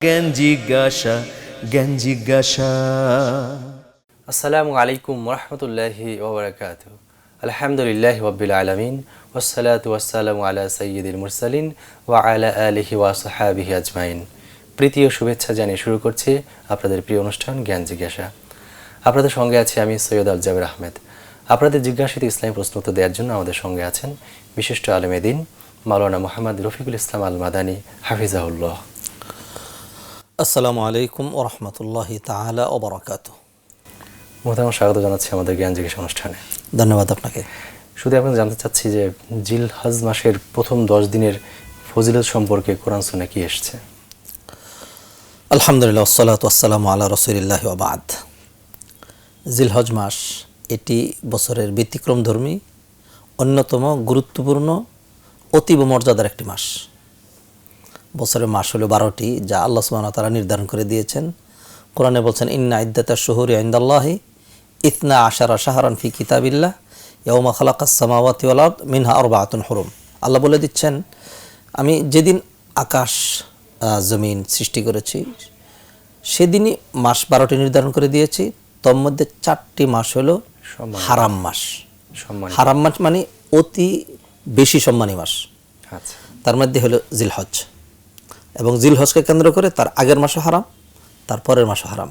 জ্ঞান জিজ্ঞাসা, জ্ঞান জিজ্ঞাসা। আসসালামু আলাইকুম ওরহমতুল্লাহি ওবরাকাতুহু। আলহামদুলিল্লাহি রাব্বিল আলামিন ওয়াসসালাতু ওয়াসসালামু আলা সাইয়্যিদিল মুরসালিন ওয়া আলা আলিহি ওয়া সাহবিহি আজমাইন। প্রীতি ও শুভেচ্ছা জানিয়ে শুরু করছি আপনাদের প্রিয় অনুষ্ঠান জ্ঞান জিজ্ঞাসা। আপনাদের সঙ্গে আছি আমি সৈয়দ আল জাবের আহমেদ। আপনাদের জিজ্ঞাসিত ইসলামী প্রশ্ন উত্তর দেওয়ার জন্য আমাদের সঙ্গে আছেন বিশিষ্ট আলেমে দ্বীন মাওলানা মুহাম্মদ রফিকুল ইসলাম আল মাদানী হাফিজাহুল্লাহ। আসসালামু আলাইকুম ওরহমতুল্লাহি তাআলা ওয়া বারাকাতুহু। মোহতারাম, স্বাগত জানাচ্ছি আমাদের জ্ঞান জিজ্ঞাসা অনুষ্ঠানে। ধন্যবাদ আপনাকে। শুধু এখন জানতে চাচ্ছি যে জিলহজ মাসের প্রথম 10 দিনের ফজিলত সম্পর্কে কোরআন সুন্নাহ কি এসেছে? আলহামদুলিল্লাহ ওয়াসসালাতু ওয়াসসালামু আলা রাসূলিল্লাহি ওয়া বা'দ। জিলহজ মাস এটি বছরের ব্যতিক্রমধর্মী অন্যতম গুরুত্বপূর্ণ অতীব মর্যাদার একটি মাস। বছরের মাস হলো 12টি, যা আল্লাহ সুবহানাহু ওয়া তাআলা নির্ধারণ করে দিয়েছেন। কোরআনে বলছেন ইন্না ইদ্দাতাশ শুহুরি ইনদাল্লাহি 12 শাহরান ফি কিতাবিল্লাহ ইয়াওমা খালাকাস সামাওয়াতি ওয়াল আরদ মিনহা আরবাআতুন হুরুম। আল্লাহ বলে দিচ্ছেন, আমি যেদিন আকাশ জমিন সৃষ্টি করেছি সেদিনই মাস 12টি নির্ধারণ করে দিয়েছি। তোর মধ্যে 4টি মাস হলো হারাম মাস। হারাম মাস মানে অতি বেশি সম্মানী মাস। আচ্ছা, তার মধ্যে হলো জিলহজ, এবং জিলহজকে কেন্দ্র করে তার আগের মাসও হারাম, তার পরের মাসও হারাম,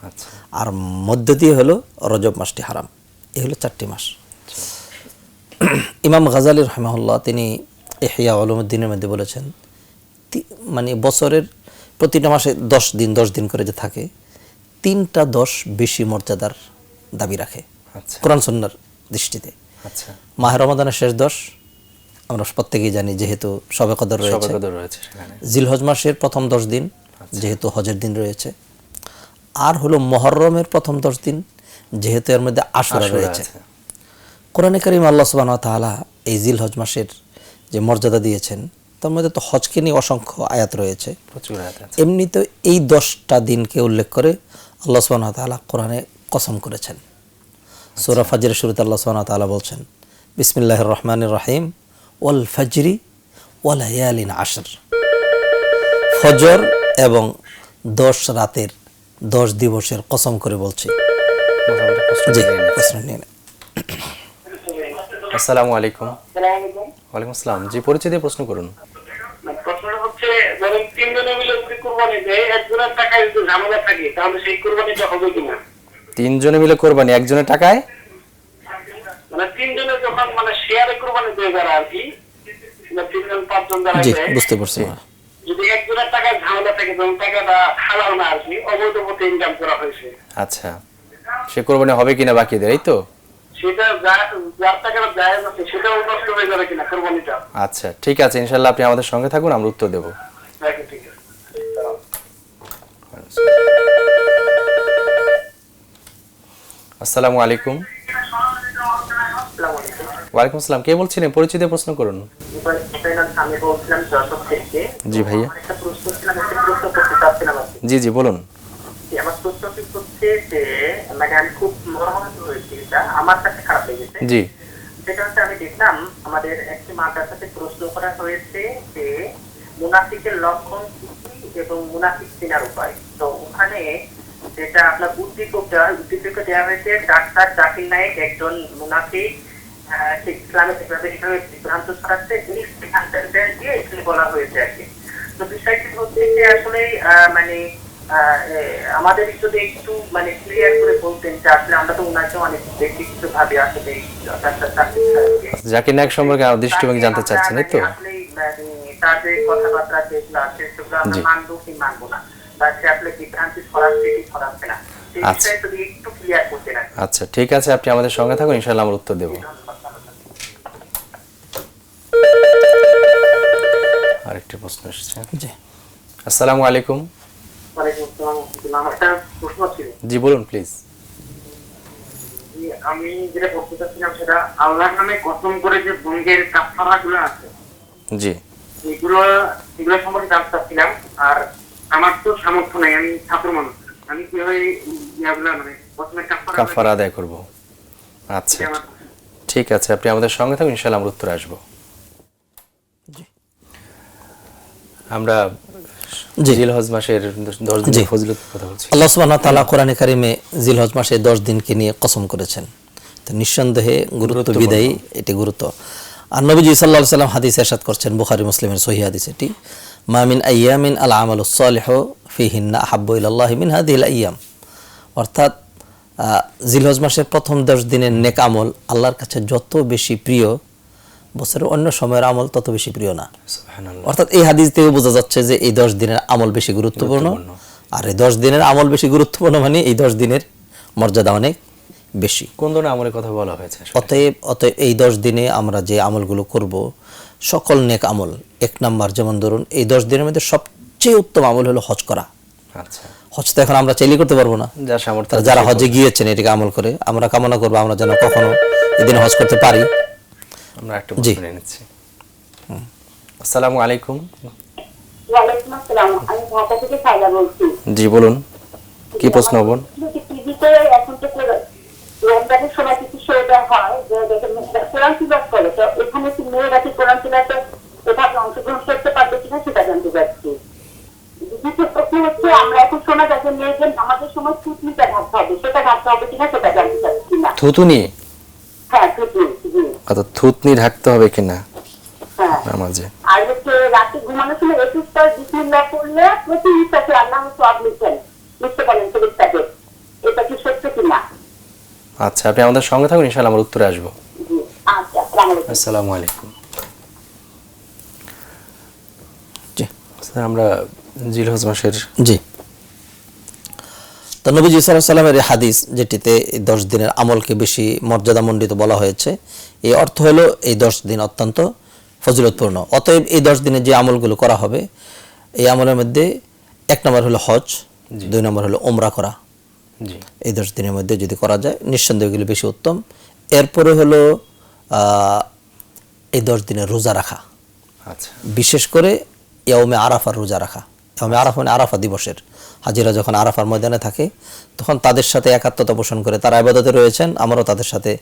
আচ্ছা, আর মধ্য দিয়ে হলো রজব মাসটি হারাম। এই হলো 4টি মাস। ইমাম গাজালি রাহিমাহুল্লাহ তিনি ইহয়া উলুমুদ্দিনের মধ্যে বলেছেন, মানে বছরের প্রতিটা মাসে 10 দিন করে যে থাকে, 3টা 10 বেশি মর্যাদার দাবি রাখে আচ্ছা, কোরআন সুন্নাহর দৃষ্টিতে। আচ্ছা। মাহে রমাদানের শেষ 10 আমরা প্রত্যেকেই জানি, যেহেতু শবে কদর রয়েছে। সেখানে জিলহজ মাসের প্রথম 10 দিন, যেহেতু হজের দিন রয়েছে। আর হলো মুহররমের প্রথম 10 দিন, যেহেতু এর মধ্যে আশুরা রয়েছে। কোরআনে কারীম আল্লাহ সুবহানাহু ওয়া তাআলা এই জিলহজ মাসের যে মর্যাদা দিয়েছেন, তার মধ্যে তো হজকে নিয়ে অসংখ্য আয়াত রয়েছে, প্রচুর আয়াত আছে। এমনিতে এই 10টা দিনকে উল্লেখ করে আল্লাহ সুবহানাহু ওয়া তাআলা কোরআনে কসম করেছেন। সূরা ফাজরের শুরুতে আল্লাহ সুবহানাহু ওয়া তাআলা বলছেন, বিসমিল্লাহির রহমানির রহিম, ওয়াল ফাজরি ওয়া লায়ালিন আশর। ফজর এবং 10 রাতের 10 দিবসের কসম করে বলছি। জি, প্রশ্ন নিয়ে নেন। আসসালামু আলাইকুম। ওয়ালাইকুম আসসালাম। জি, পরিচয় দিয়ে প্রশ্ন করুন। প্রশ্নটা হচ্ছে, ধরেন 3 জনে মিলে যদি কুরবানি দেয়, একজনের টাকায় যদি ঝামেলা থাকে, তাহলে সেই কুরবানিটা হবে কিনা? 3 জনে মিলে কোরবানি, একজনের টাকায়? মানে 3 জনে যখন মানে শেয়ারে কুরবানি দেয় যারা আর কি, 3 জন 5 জন যারা জি, দেয়, বুঝতে পারছি। যদি একজনের টাকায় ঝামেলা থাকে, তখন টাকাটা হালাল না আর কি, অবৈধ পথে ইনকাম করা হয়েছে, আচ্ছা, সে কোরবানি হবে কিনা বাকিদের, এই তো? সেটা যার টাকাটা জায়েজ আছে সেটাও নষ্ট হয়ে যাবে কিনা কুরবানিটা? আচ্ছা, ঠিক আছে, ইনশাআল্লাহ আপনি আমাদের সঙ্গে থাকুন, আমরা উত্তর দেব। দেখেন, ঠিক আছে। আসসালামু আলাইকুম। ওয়ালাইকুম আসসালাম। কে বলছিলেন? পরিচয় দিয়ে প্রশ্ন করুন। আমি বলছিলাম যশোর থেকে। জি ভাইয়া। একটা প্রশ্ন ছিল, আমি একটা প্রশ্ন করতে চাচ্ছিলাম আর কি। জি জি, বলুন। আমার প্রশ্নটি হচ্ছে যে, মানে আমি খুব মর্মাহত হয়েছি, এটা আমার কাছে খারাপ লেগেছে। জি। যেটা হচ্ছে, আমি দেখলাম আমাদের একটি মাদ্রাসাতে প্রশ্ন করা হয়েছে যে মুনাফিকের লক্ষণ কি এবং মুনাফিক চেনার উপায়। তো ওখানে যেটা আপনার উদ্দীপক দেওয়া হয়েছে, ডাক্তার জাকির নায়েক একজন মুনাফিক, ইসলামের বিভ্রান্ত ছড়াচ্ছে, তিনি দিয়ে এখানে বলা হয়েছে আর কি। তো বিষয়টি হচ্ছে যে আসলে মানে আমাদের যদি একটু মানে ক্লিয়ার করে বলতেন যে আসলে আমরা তো ওনাকে অনেক ব্যক্তিগত ভাবে আসলে জাকির নায়েক সম্পর্কে আমার দৃষ্টিভঙ্গি জানতে চাচ্ছেন, এই তো? আসলে তার যে কথাবার্তা যেগুলো আছে সেগুলো আমরা মানবো কি মানবো না, বা সে আসলে বিভ্রান্তি ছড়াচ্ছে কি ছড়াচ্ছে না, সেই বিষয়ে যদি একটু ক্লিয়ার করতে না। আচ্ছা, ঠিক আছে, আপনি আমাদের সঙ্গে থাকুন, ইনশাআল্লাহ আমরা উত্তর দেব। আরেকটি প্রশ্ন এসেছে। জি, আসসালামু আলাইকুম। ওয়ালাইকুম আসসালাম। আমার একটা প্রশ্ন ছিল। জি, বলুন প্লিজ। আমি যেটা বলতে চাচ্ছিলাম, সেটা আল্লাহর নামে কসম করে যে ভঙ্গের কাফারাগুলো আছে, জি, এগুলো সম্পর্কে জানতে চাচ্ছিলাম। আর আমার তো সামর্থ্য নাই, আমি ছাত্র মানুষ, আমি কিভাবে মানে কসমের কাফারা আদায় করব? আচ্ছা, ঠিক আছে, আপনি আমাদের সঙ্গে থাকুন, ইনশাআল্লাহ আমরা উত্তরে আসবো। আমরা জি। জিলহজ মাসের 10 জি। দিনের ফজিলত কথা বলছি। আল্লাহ সুবহানাহু ওয়া তাআলা কোরআনে কারিমে জিলহজ মাসে 10 দিনকে নিয়ে কসম করেছেন, তো নিঃসন্দেহে গুরুত্ব বিদায়ী এটি গুরুত্ব। আর নবীজি সাল্লাল্লাহু আলাইহি সাল্লাম হাদিসে ইরশাদ করছেন, বুখারী মুসলিমের সহিহ হাদিস এটি, মা মিন আইয়ামিন আল আমালুস সালিহু ফিহিন্না আহাব্বু ইলাল্লাহি মিন হাযিহিল আইয়াম, অর্থাৎ জিলহজ মাসের প্রথম 10 দিনের নেক আমল আল্লাহর কাছে যত বেশি প্রিয়, বছরের অন্য সময়ের আমল তত বেশি প্রিয় না। সুবহানাল্লাহ। অর্থাৎ এই হাদিস থেকে বোঝা যাচ্ছে যে এই 10 দিনের আমল বেশি গুরুত্বপূর্ণ, আর এই 10 দিনের আমল বেশি গুরুত্বপূর্ণ মানে এই 10 দিনের মর্যাদা অনেক বেশি। কোন ধরনের আমলের কথা বলা হয়েছে আসলে? অতএব এই 10 দিনে আমরা যে আমলগুলো করব সকল নেক আমল, 1 নাম্বার যেমন ধরুন এই 10 দিনের মধ্যে সবচেয়ে উত্তম আমল হলো হজ করা। আচ্ছা, হজ তো এখন আমরা চাইলেই করতে পারবো না, যার সামর্থ্য তারা যারা হজে গিয়েছেন এটাকে আমল করে আমরা কামনা করবো আমরা যেন কখনো এদিন হজ করতে পারি। আমরা একটু জি। বলে নিচ্ছি। আসসালামু আলাইকুম। ওয়ালাইকুম আসসালাম, আমি ঢাকা থেকে সাইলা বলছি। জি বলুন, কি প্রশ্ন বলুন? টিভিতে এখন তো রমজানের সময় কিছু শোটা হয় যে দেখেন কোরআন তিলাওয়াত করে, তো এখানে কি মেয়েরা কি কোরআন তিলাওয়াতে এভাবে অংশগ্রহণ করতে পারবে কিনা সেটা জানতে চাচ্ছি। দ্বিতীয় প্রশ্ন হচ্ছে, আমরা এখন শোনা যায় যে মেয়েদের নামাজের সময় থুতনিটা ঢাকতে হবে, সেটা ঢাকতে হবে কিনা সেটা জানতে চাচ্ছি না। থুতুনি? হ্যাঁ থুতনি, জি অর্থাৎ থুতনি ঢাকতে হবে কিনা হ্যাঁ। নামাজে? আর হচ্ছে রাতে ঘুমানোর সময় 21 বার বিসমিল্লাহ পড়লে প্রতি ইচ্ছাকে আল্লাহ সওয়াব লিখেন, লিখতে পারেন ফেরেশতাদের, এটা কি সত্য কিনা? আচ্ছা, আপনি আমাদের সঙ্গে থাকুন, ইনশাআল্লাহ আমরা উত্তরে আসবো। জি আচ্ছা, আসসালামু আলাইকুম। আসসালামু আলাইকুম। জি স্যার, আমরা জিলহজ মাসের জি তো নবীজি সাল্লাল্লাহু আলাইহি সাল্লামের এই হাদিস যেটিতে এই 10 দিনের আমলকে বেশি মর্যাদামণ্ডিত বলা হয়েছে, এই অর্থ হলো এই 10 দিন অত্যন্ত ফজিলতপূর্ণ। অতএব এই 10 দিনে যে আমলগুলো করা হবে এই আমলের মধ্যে 1 নম্বর হলো হজ, 2 নম্বর হলো উমরা করা। জি এই 10 দিনের মধ্যে যদি করা যায় নিঃসন্দেহে এগুলো বেশি উত্তম। এরপরে হলো এই 10 দিনের রোজা রাখা, আচ্ছা বিশেষ করে ইয়াউমে আরাফার রোজা রাখা। ইয়াউমে আরাফা মানে আরাফা দিবসের, হাজিরা যখন আরাফার ময়দানে থাকে তখন তাদের সাথে একাত্মতা পোষণ করে, তারা ইবাদতে রয়েছেন, আমরাও তাদের সাথে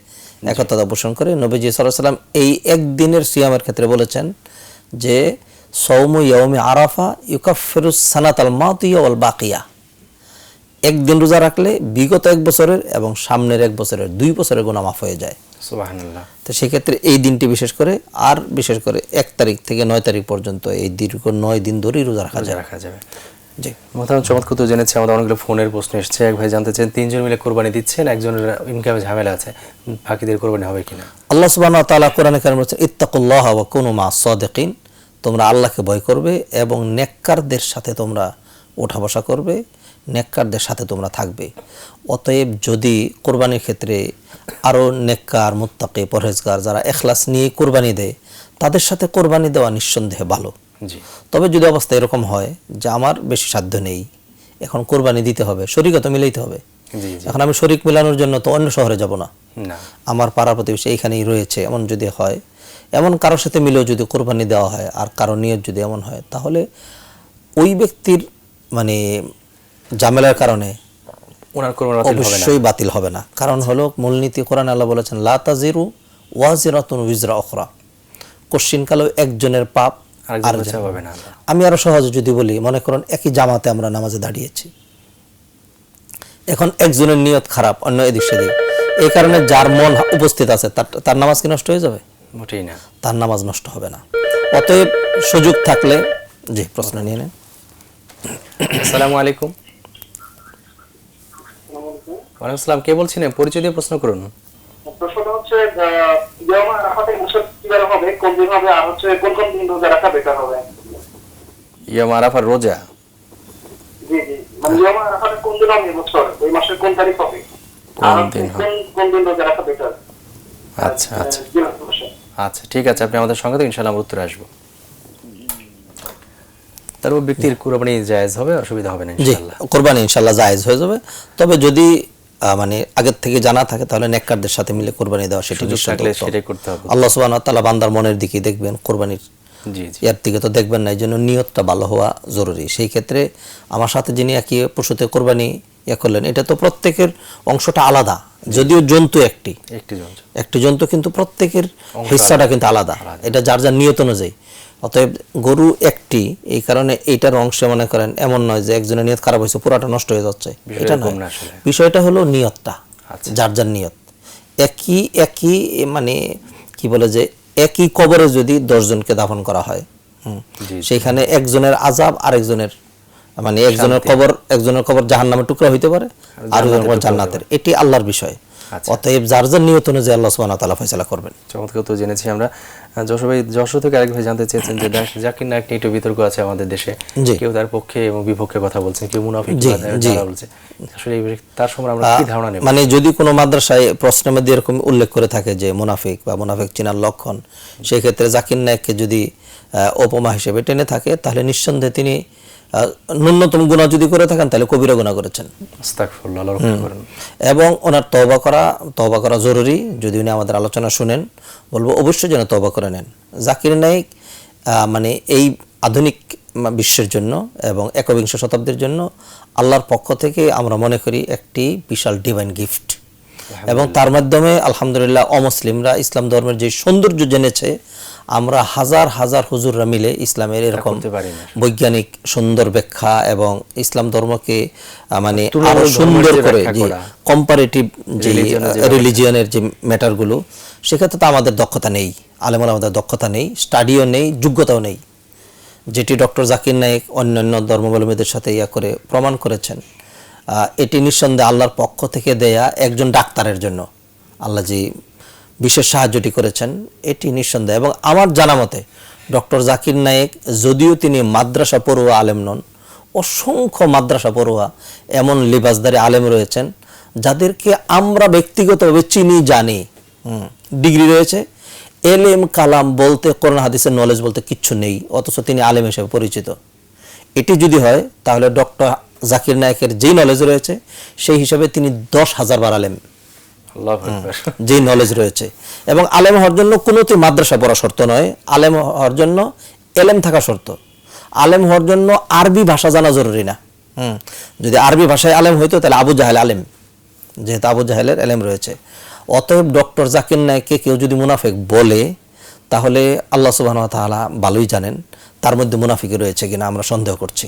একাত্মতা পোষণ করে। নবীজি সাল্লাল্লাহু আলাইহি সাল্লাম এই একদিনের সিয়ামের ক্ষেত্রে বলেছেন যে সওমু ইয়াউমে আরাফা ইউকাফিরুস সানাতাল মাদিয়া ওয়াল বাকিয়া, একদিন রোজা রাখলে বিগত 1 বছরের এবং সামনের 1 বছরের 2 বছরের গুনাহ মাফ হয়ে যায়। সুবহানাল্লাহ। তো সেক্ষেত্রে এই দিনটি বিশেষ করে, আর বিশেষ করে 1 তারিখ থেকে 9 তারিখ পর্যন্ত এই দীর্ঘ 9 দিন ধরেই রোজা রাখা যায়। রাখা যাবে। জি মোহতারাম, চমৎকার তো জেনেছি। আমাদের অনেকগুলো ফোনের প্রশ্ন এসেছে। এক ভাই জানতে চান, 3 জন মিলে কোরবানি দিচ্ছেন, একজনের ইনকামে ঝামেলা আছে, বাকিদের কোরবানি হবে কিনা? আল্লাহ সুবহানাহু ওয়া তাআলা কোরআনে কারিমে বলেছেন, ইত্তাকুল্লাহা ওয়া কুনু মা'আস সাদিকিন, তোমরা আল্লাহকে ভয় করবে এবং নেককারদের সাথে তোমরা ওঠা বসা করবে, নেককারদের সাথে তোমরা থাকবে। অতএব যদি কোরবানির ক্ষেত্রে আরও নেককার, মুত্তাকি, পরহেজগার যারা ইখলাস নিয়ে কোরবানি দেয় তাদের সাথে কোরবানি দেওয়া নিঃসন্দেহে ভালো। জি তবে যদি অবস্থা এরকম হয় যে আমার বেশি সাধ্য নেই, এখন কোরবানি দিতে হবে, শরীকত মিলাইতে হবে, জি জি। এখন আমি শরীক মিলানোর জন্য তো অন্য শহরে যাব না, না, আমার পাড়া প্রতিবেশী এইখানেই রয়েছে, এমন যদি হয়, এমন কারোর সাথে মিলেও যদি কোরবানি দেওয়া হয় আর কারো নিয়ত যদি এমন হয়, তাহলে ওই ব্যক্তির মানে ঝামেলার কারণে ওনার কোরবানি বাতিল হবে না। অবশ্যই বাতিল হবে না। কারণ হলো মূলনীতি কোরআন আল্লাহ বলেছেন, লা তাজিরু ওয়াজিরাতুন উজরা উখরা, কোশ্চিনকালেও একজনের পাপ আরেকজন আরেকজনের বোঝা হবে না। আমি আরো সহজে যদি বলি, মনে করুন একই জামাতে আমরা নামাজে দাঁড়িয়েছি, এখন একজনের নিয়ত খারাপ, অন্য এদিক সেদিক, এই কারণে যার মন উপস্থিত আছে তার নামাজ কি নষ্ট হয়ে যাবে? মোটেই না। তার নামাজ নষ্ট হবে না। অতএব সুযোগ থাকলে, জি প্রশ্ন নিয়ে নেন। আসসালামু আলাইকুম। ওয়ালাইকুম আসসালাম, কে বলছেন? পরিচয় দিয়ে প্রশ্ন করুন। প্রশ্নটা হচ্ছে ইয়াউমে আরাফাতে মুসল কিভাবে হবে, কোন দিন হবে, আর হচ্ছে কোন কোন দিন রোজা রাখা বেটার হবে? ইয়াউম আরাফার রোজা? জি জি, মানে ইয়াউমে আরাফাতে কোন দিন হবে বছর, ওই মাসের কোন তারিখ হবে, আর কোন দিন হবে? কোন দিন রোজা রাখা বেটার? আচ্ছা আচ্ছা আচ্ছা, ঠিক আছে, আপনি আমাদের সঙ্গে থাকুন, ইনশাআল্লাহ আমরা উত্তরে আসবো। তারপর ব্যক্তির কুরবানি জায়েজ হবে, অসুবিধা হবে না জি, ইনশাআল্লাহ। কোরবানি ইনশাআল্লাহ জায়েজ হয়ে যাবে। তবে যদি মানে আগের থেকে জানা থাকে তাহলে নেককারদের সাথে মিলে কোরবানি দেওয়া সেটা সুযোগ নিশ্চয়ই থাকলে উত্তম। সেটাই করতে হবে। আল্লাহ সুবহানাহু ওয়া তাআলা বান্দার মনের দিকে দেখবেন, কোরবানির জি জি এর দিকে তো দেখবেন না, এই জন্য নিয়তটা ভালো হওয়া জরুরি। সেই ক্ষেত্রে আমার সাথে যিনি একই পশুতে কোরবানি করলেন, এটা তো প্রত্যেকের অংশটা আলাদা, যদিও জন্তু একটি জন। একটি জন্তু, কিন্তু প্রত্যেকের হিস্সাটা কিন্তু আলাদা, এটা যার যার নিয়ত অনুযায়ী। অতএব গরু একটি, এই কারণে এইটার অংশে মনে করেন এমন নয় যে একজনের নিয়ত খারাপ হয়েছে পুরাটা নষ্ট হয়ে যাচ্ছে, বিষয়টা এটা এরকম নয়। না আসলে। বিষয়টা হলো নিয়তটা, আচ্ছা। যার যার নিয়ত একই একই, মানে কি বলে যে একই কবরে যদি 10 জনকে দাফন করা হয়, জি। সেইখানে একজনের আযাব আরেকজনের, মানে শান্তি। একজনের কবর জাহান্নামের টুকরা হইতে পারে, আর একজনের কবর জান্নাতের, এটি আল্লাহর বিষয়। আচ্ছা। অতএব যার যার নিয়ত অনুযায়ী আল্লাহ সুবহানাহু ওয়া তাআলা ফয়সালা করবেন। চমৎকার তো জেনেছি আমরা। যশোর থেকে আরেক ভাই জানতে চেয়েছেন যে জাকির নায়ক নিয়ে একটু বিতর্ক আছে আমাদের দেশে, জি। কেউ তার পক্ষে এবং বিপক্ষে কথা বলছেন, কেউ মুনাফিক জি, জি। বলছে। আসলে এই বিষয়ে তার সম্পর্কে আমরা কি ধারণা নেব? মানে যদি কোনো মাদ্রাসায় প্রশ্নের মধ্যে এরকম উল্লেখ করে থাকে যে মুনাফিক বা মুনাফিক চিনার লক্ষণ, সেই ক্ষেত্রে জাকির নায়েককে যদি উপমা হিসেবে টেনে থাকে, তাহলে নিঃসন্দেহে তিনি ন্যূনতম গুনাহ যদি করে থাকেন তাহলে কবিরা গুনাহ করেছেন। আস্তাগফিরুল্লাহ, আল্লাহ রক্ষা করেন। এবং ওনার তওবা করা জরুরি। যদি উনি আমাদের আলোচনা শুনেন, বলবো অবশ্যই যেন তওবা করে নেন। জাকির নায়েক মানে এই আধুনিক বিশ্বের জন্য এবং একবিংশ শতাব্দীর জন্য আল্লাহর পক্ষ থেকে আমরা মনে করি একটি বিশাল ডিভাইন গিফট, এবং তার মাধ্যমে আলহামদুলিল্লাহ অমুসলিমরা ইসলাম ধর্মের যে সৌন্দর্য জেনেছে, আমরা হাজার হাজার হুজুররা মিলে ইসলামের এরকম করতে পারি না। বৈজ্ঞানিক সুন্দর ব্যাখ্যা এবং ইসলাম ধর্মকে মানে তুলনামূলক আরো সুন্দর ধর্মের যে করে ব্যাখ্যা যে করা, কম্পারেটিভ যে রিলিজিয়নের যে রিলিজিয়নের যে ম্যাটারগুলো, সেক্ষেত্রে তো আমাদের দক্ষতা নেই, আলেমরা আমাদের দক্ষতা নেই, স্টাডিও নেই, যোগ্যতাও নেই, যেটি ডক্টর জাকির নায়েক অন্যান্য ধর্মাবলম্বীদের সাথে করে প্রমাণ করেছেন। এটি নিঃসন্দেহে আল্লাহর পক্ষ থেকে দেয়া একজন ডাক্তারের জন্য আল্লাহ যে বিশেষ সাহায্যটি করেছেন, এটি নিঃসন্দেহে। এবং আমার জানা মতে ডক্টর জাকির নায়েক যদিও তিনি মাদ্রাসা পড়ুয়া আলেম নন, অসংখ্য মাদ্রাসা পড়ুয়া এমন লিবাসদারি আলেম রয়েছেন যাদেরকে আমরা ব্যক্তিগতভাবে চিনি, জানি, ডিগ্রি রয়েছে, এলেম কালাম বলতে, কোরআন হাদিসের নলেজ বলতে কিচ্ছু নেই, অথচ তিনি আলেম হিসেবে পরিচিত। এটি যদি হয় তাহলে ডক্টর জাকির নায়েকের যেই নলেজ রয়েছে সেই হিসাবে তিনি 10,000 বার আলেম, আল্লাহু আকবার। যেই নলেজ রয়েছে। এবং আলেম হওয়ার জন্য কোনোটি মাদ্রাসা পড়া শর্ত নয়, আলেম হওয়ার জন্য এলেম থাকা শর্ত। আলেম হওয়ার জন্য আরবি ভাষা জানা জরুরি না। যদি আরবি ভাষায় আলেম হইতো তাহলে আবু জাহেল আলেম, যেহেতু আবু জাহেলের এলেম রয়েছে। অতএব ডক্টর জাকির নায়েককে কেউ যদি মুনাফিক বলে, তাহলে আল্লাহ সুবহানাহু ওয়া তাআলা ভালোই জানেন তার মধ্যে মুনাফিকি রয়েছে কিনা, আমরা সন্দেহ করছি।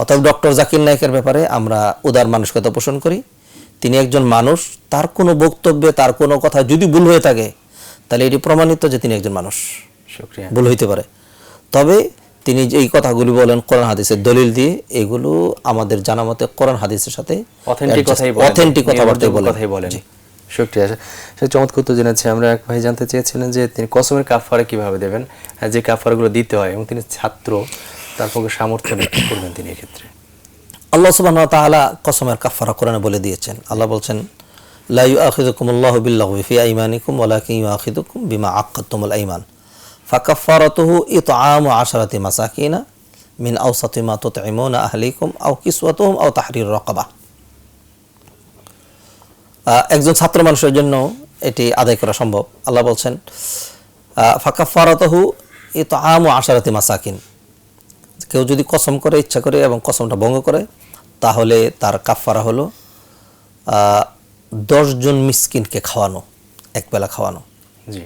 অতএব ডক্টর জাকির নায়েকের ব্যাপারে আমরা উদার মানসিকতা পোষণ করি। তিনি একজন মানুষ, তার কোনো বক্তব্যে, তার কোনো কথা যদি ভুল হয়ে থাকে, তাহলে এটি প্রমাণিত যে তিনি একজন মানুষ, শুকরিয়া। ভুল হইতে পারে। তবে তিনি যে এই কথাগুলি বলেন কোরআন হাদিসের দলিল দিয়ে, এগুলো আমাদের জানা মতে কোরআন হাদিসের সাথে অথেন্টিক কথাবার্তাই বলেন। শুকরিয়া। সে চমৎকার তো জেনেছি আমরা। এক ভাই জানতে চেয়েছিলেন যে তিনি কসমের কাফারা কিভাবে দেবেন, যে কাফারাগুলো দিতে হয়, এবং তিনি ছাত্র, তার পক্ষে সামর্থ্য নেই, কি করবেন তিনি এক্ষেত্রে? আল্লাহ সুবহানাহু ওয়া তাআলা কসমের কাফারা কোরআনে বলে দিয়েছেন। আল্লাহ বলছেন, লা ইউআখিযুকুমুল্লাহু বিল্লাগwi ফি আইমানিকুম ওয়ালাকিন ইউআখিযুকুম বিমা আক্কাদতুমুল আইমান ফাকাফারাতুহু ইতআমু 10 মাসাকিনা মিন আওসাতি মা তুতঈমুনা আহলিকুম আও কিসওয়াতুহুম আও তাহরিরু রাকাবা। একজন ছাত্র মানুষের জন্য এটি আদায় করা সম্ভব। আল্লাহ বলছেন, ফাকাফারাতুহু ইতআমু 10 মাসাকিন, কেউ যদি কসম করে, ইচ্ছা করে এবং কসমটা ভঙ্গ করে, তাহলে তার কাফারা হলো 10 জন মিসকিনকে খাওয়ানো, একবেলা খাওয়ানো, জি,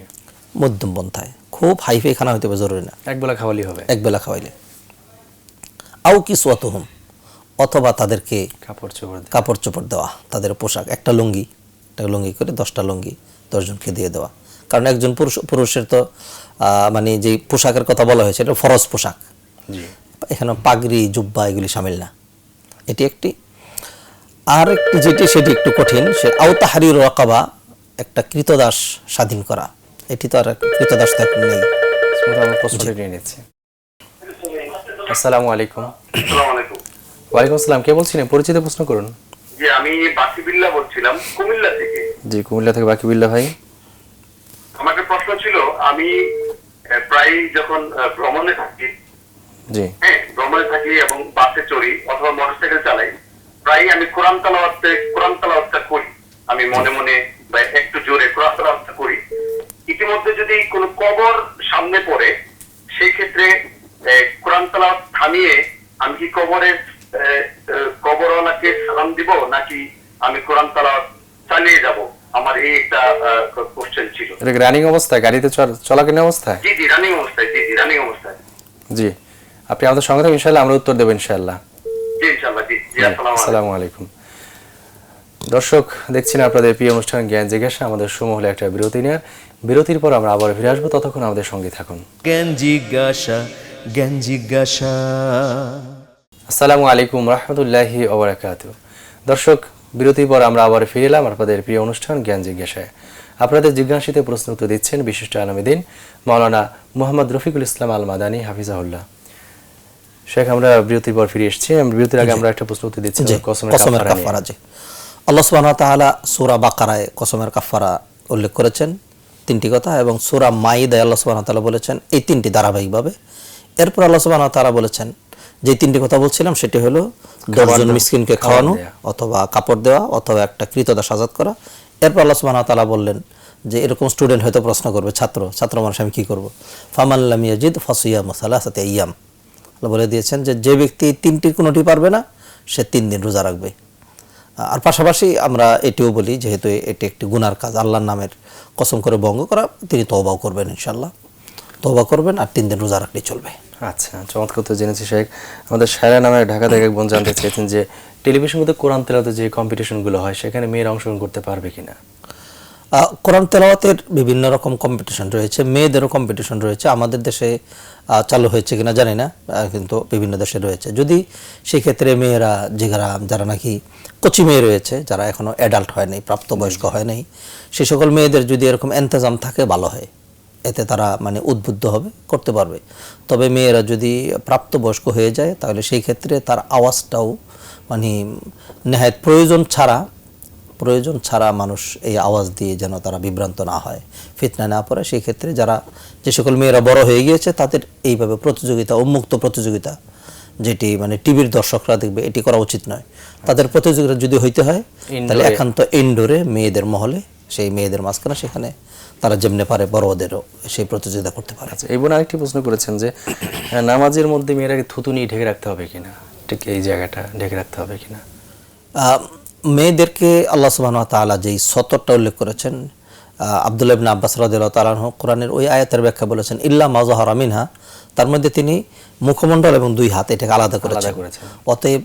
মধ্যম পন্থায়। খুব হাইফাই খানা হইতে হবে জরুরি না, একবেলা খাওয়ালি হবে, একবেলা খাওয়াইলে। আও কিসওয়াতুহুম, অথবা তাদেরকে কাপড় চোপড় দেওয়া, তাদের পোশাক, একটা লুঙ্গি করে 10টা লুঙ্গি 10 জনকে দিয়ে দেওয়া। কারণ একজন পুরুষের তো মানে যে পোশাকের কথা বলা হয়েছে এটা ফরজ পোশাক, এখানে পাগড়ি, জুব্বা এগুলি শামিল না। এটি একটি। আর একটি যেটি, সেটি একটু কঠিন, সে আও তাহরিরু রাকাবা, একটা কৃতদাস স্বাধীন করা। এটি তো আর কৃতদাস তো এখন নেই। প্রশ্নটি নিয়ে নিচ্ছি। আসসালামু আলাইকুম। আসসালামু আলাইকুম। ওয়ালাইকুম আসসালাম। কে বলছিলেন? পরিচিত প্রশ্ন করুন। জি, আমি বাকিবিল্লাহ বলছিলাম কুমিল্লা থেকে। জি, কুমিল্লা থেকে বাকিবিল্লাহ ভাই। আমার একটা প্রশ্ন ছিল, আমি প্রায় যখন ভ্রমণে থাকি, জি, হ্যাঁ ভ্রমণে থাকি এবং বাসে চড়ি অথবা মোটরসাইকেল চালাই, প্রায় আমি কোরআন তেলাওয়াতটা করি। আমি মনে মনে বা একটু জোরে কোরআন তেলাওয়াতটা করি। ইতিমধ্যে যদি কোনো কবর সামনে পড়ে, সেই ক্ষেত্রে কোরআন তেলাওয়াত থামিয়ে আমি কি কবরওয়ালাকে সালাম দিব, নাকি আমি কোরআন তেলাওয়াত চালিয়ে যাব? আমার এই একটা কোশ্চেন ছিল। এটা রানিং অবস্থায়, গাড়িতে চলাকালীন অবস্থায়? জি রানিং অবস্থায়, জি রানিং অবস্থায়। জি, আপনি আমাদের সঙ্গে থাকুন, ইনশাআল্লাহ আমরা উত্তর দেব ইনশাআল্লাহ। জি ইনশাআল্লাহ। জি আসসালামু আলাইকুম। দর্শক, দেখছেন আপনাদের প্রিয় অনুষ্ঠান জ্ঞান জিজ্ঞাসা। আমাদের সময় হলো একটা বিরতি নেওয়ার। বিরতির পর আমরা আবার ফিরে আসবো, ততক্ষণ আমাদের সঙ্গে থাকুন। জ্ঞান জিজ্ঞাসা, জ্ঞান জিজ্ঞাসা। আসসালামু আলাইকুম রহমতুল্লাহি ওয়া বারাকাতুহু। দর্শক, বিরতির পর আমরা আবার ফিরে এলাম আপনাদের প্রিয় অনুষ্ঠান জ্ঞান জিজ্ঞাসায়। আপনাদের জিজ্ঞাসিত প্রশ্ন উত্তর দিচ্ছেন বিশিষ্ট আলমদিন মাওলানা মুহাম্মদ রফিকুল ইসলাম আল মাদানী হাফিজাহুল্লাহ। শেখ, আমরা বিরতির পর ফিরে এসেছি। বিরতির আগে আমরা একটা প্রশ্ন উত্তর দিচ্ছি কসমের কাফারা। জি, আল্লাহ সুবহানাহু ওয়া তাআলা সূরা বাকারায় কসমের কাফারা উল্লেখ করেছেন তিনটি কথা, এবং সূরা মাইদায় আল্লাহ সুবহানাহু ওয়া তাআলা বলেছেন এই তিনটি ধারাবাহিকভাবে। এরপর আল্লাহ সুবহানাহু ওয়া তাআলা বলেছেন যে তিনটি কথা বলছিলাম সেটি হলো 10 জন মিসকিনকে খাওয়ানো, অথবা কাপড় দেওয়া, অথবা একটা ক্রীতদাস আজাদ করা। এরপর আল্লাহ সুবহানাহু ওয়া তাআলা বললেন যে এরকম স্টুডেন্ট হয়তো প্রশ্ন করবে, ছাত্র মানুষ আমি কি করব, ফামান লাম ইয়াজিদ ফাসিয়ামু সালাসাতি আইয়াম। আল্লাহ বলে দিয়েছেন যে যে ব্যক্তি তিনটির কোনোটি পারবে না সে 3 দিন রোজা রাখবে। আর পাশাপাশি আমরা এটিও বলি, যেহেতু এটি একটি গুনার কাজ, আল্লাহর নামের কসম করে ভঙ্গ করা, তিনি তওবাও করবেন ইনশাআল্লাহ, তওবা করবেন, আর 3 দিন রোজা রাখলেই চলবে। আচ্ছা, চমৎকার তো জেনেছি শেখ। আমাদের সায়রা নামে ঢাকা থেকে এক বোন জানতে চেয়েছেন যে টেলিভিশনগুলোতে কোরআন তেলাওয়াতের যে কম্পিটিশনগুলো হয় সেখানে মেয়েরা অংশগ্রহণ করতে পারবে কিনা? কোরআন তেলাওয়াতের বিভিন্ন রকম কম্পিটিশন রয়েছে, মেয়েদেরও কম্পিটিশন রয়েছে। আমাদের দেশে চালু হয়েছে কিনা জানি না, কিন্তু বিভিন্ন দেশে রয়েছে। যদি সেক্ষেত্রে মেয়েরা যারা নাকি কচি মেয়ে রয়েছে, যারা এখনো অ্যাডাল্ট হয় নাই, প্রাপ্তবয়স্ক হয় নাই, সে সকল মেয়েদের যদি এরকম ইন্তজাম থাকে ভালো হয়, এতে তারা মানে উদ্বুদ্ধ হবে, করতে পারবে। তবে মেয়েরা যদি প্রাপ্তবয়স্ক হয়ে যায় তাহলে সেই ক্ষেত্রে তার আওয়াজটাও মানে নেহায়েত প্রয়োজন ছাড়া মানুষ এই আওয়াজ দিয়ে যেন তারা বিভ্রান্ত না হয়, ফিতনা না পড়ে। সেই ক্ষেত্রে যে সকল মেয়েরা বড় হয়ে গিয়েছে তাদের এইভাবে প্রতিযোগিতা, উন্মুক্ত প্রতিযোগিতা, যেটি মানে টিভির দর্শকরা দেখবে, এটি করা উচিত নয়। তাদের প্রতিযোগিতা যদি হইতে হয় তাহলে একান্ত ইনডোরে মেয়েদের মহলে, সেই মেয়েদের মাঝখানে, সেখানে তারা যেমনি পারে বড়দেরও সেই প্রতিযোগিতা করতে পারে। এই বোন আরেকটি প্রশ্ন করেছেন যে নামাজের মধ্যে মেয়েরাকে থুতু নিয়ে ঢেকে রাখতে হবে কিনা, ঠিক এই জায়গাটা ঢেকে রাখতে হবে কিনা? মেয়েদেরকে আল্লাহ সুবহানাহু ওয়া তাআলা যেই সতরটা উল্লেখ করেছেন, আব্দুল্লাহ ইবনে আব্বাস রাদিয়াল্লাহু তাআলা আনহু কোরআনের ওই আয়াতের ব্যাখ্যা বলেছেন ইল্লা মা যাহারা মিনহা, তার মধ্যে তিনি মুখমণ্ডল এবং 2 হাত এটাকে আলাদা করেছেন। অতএব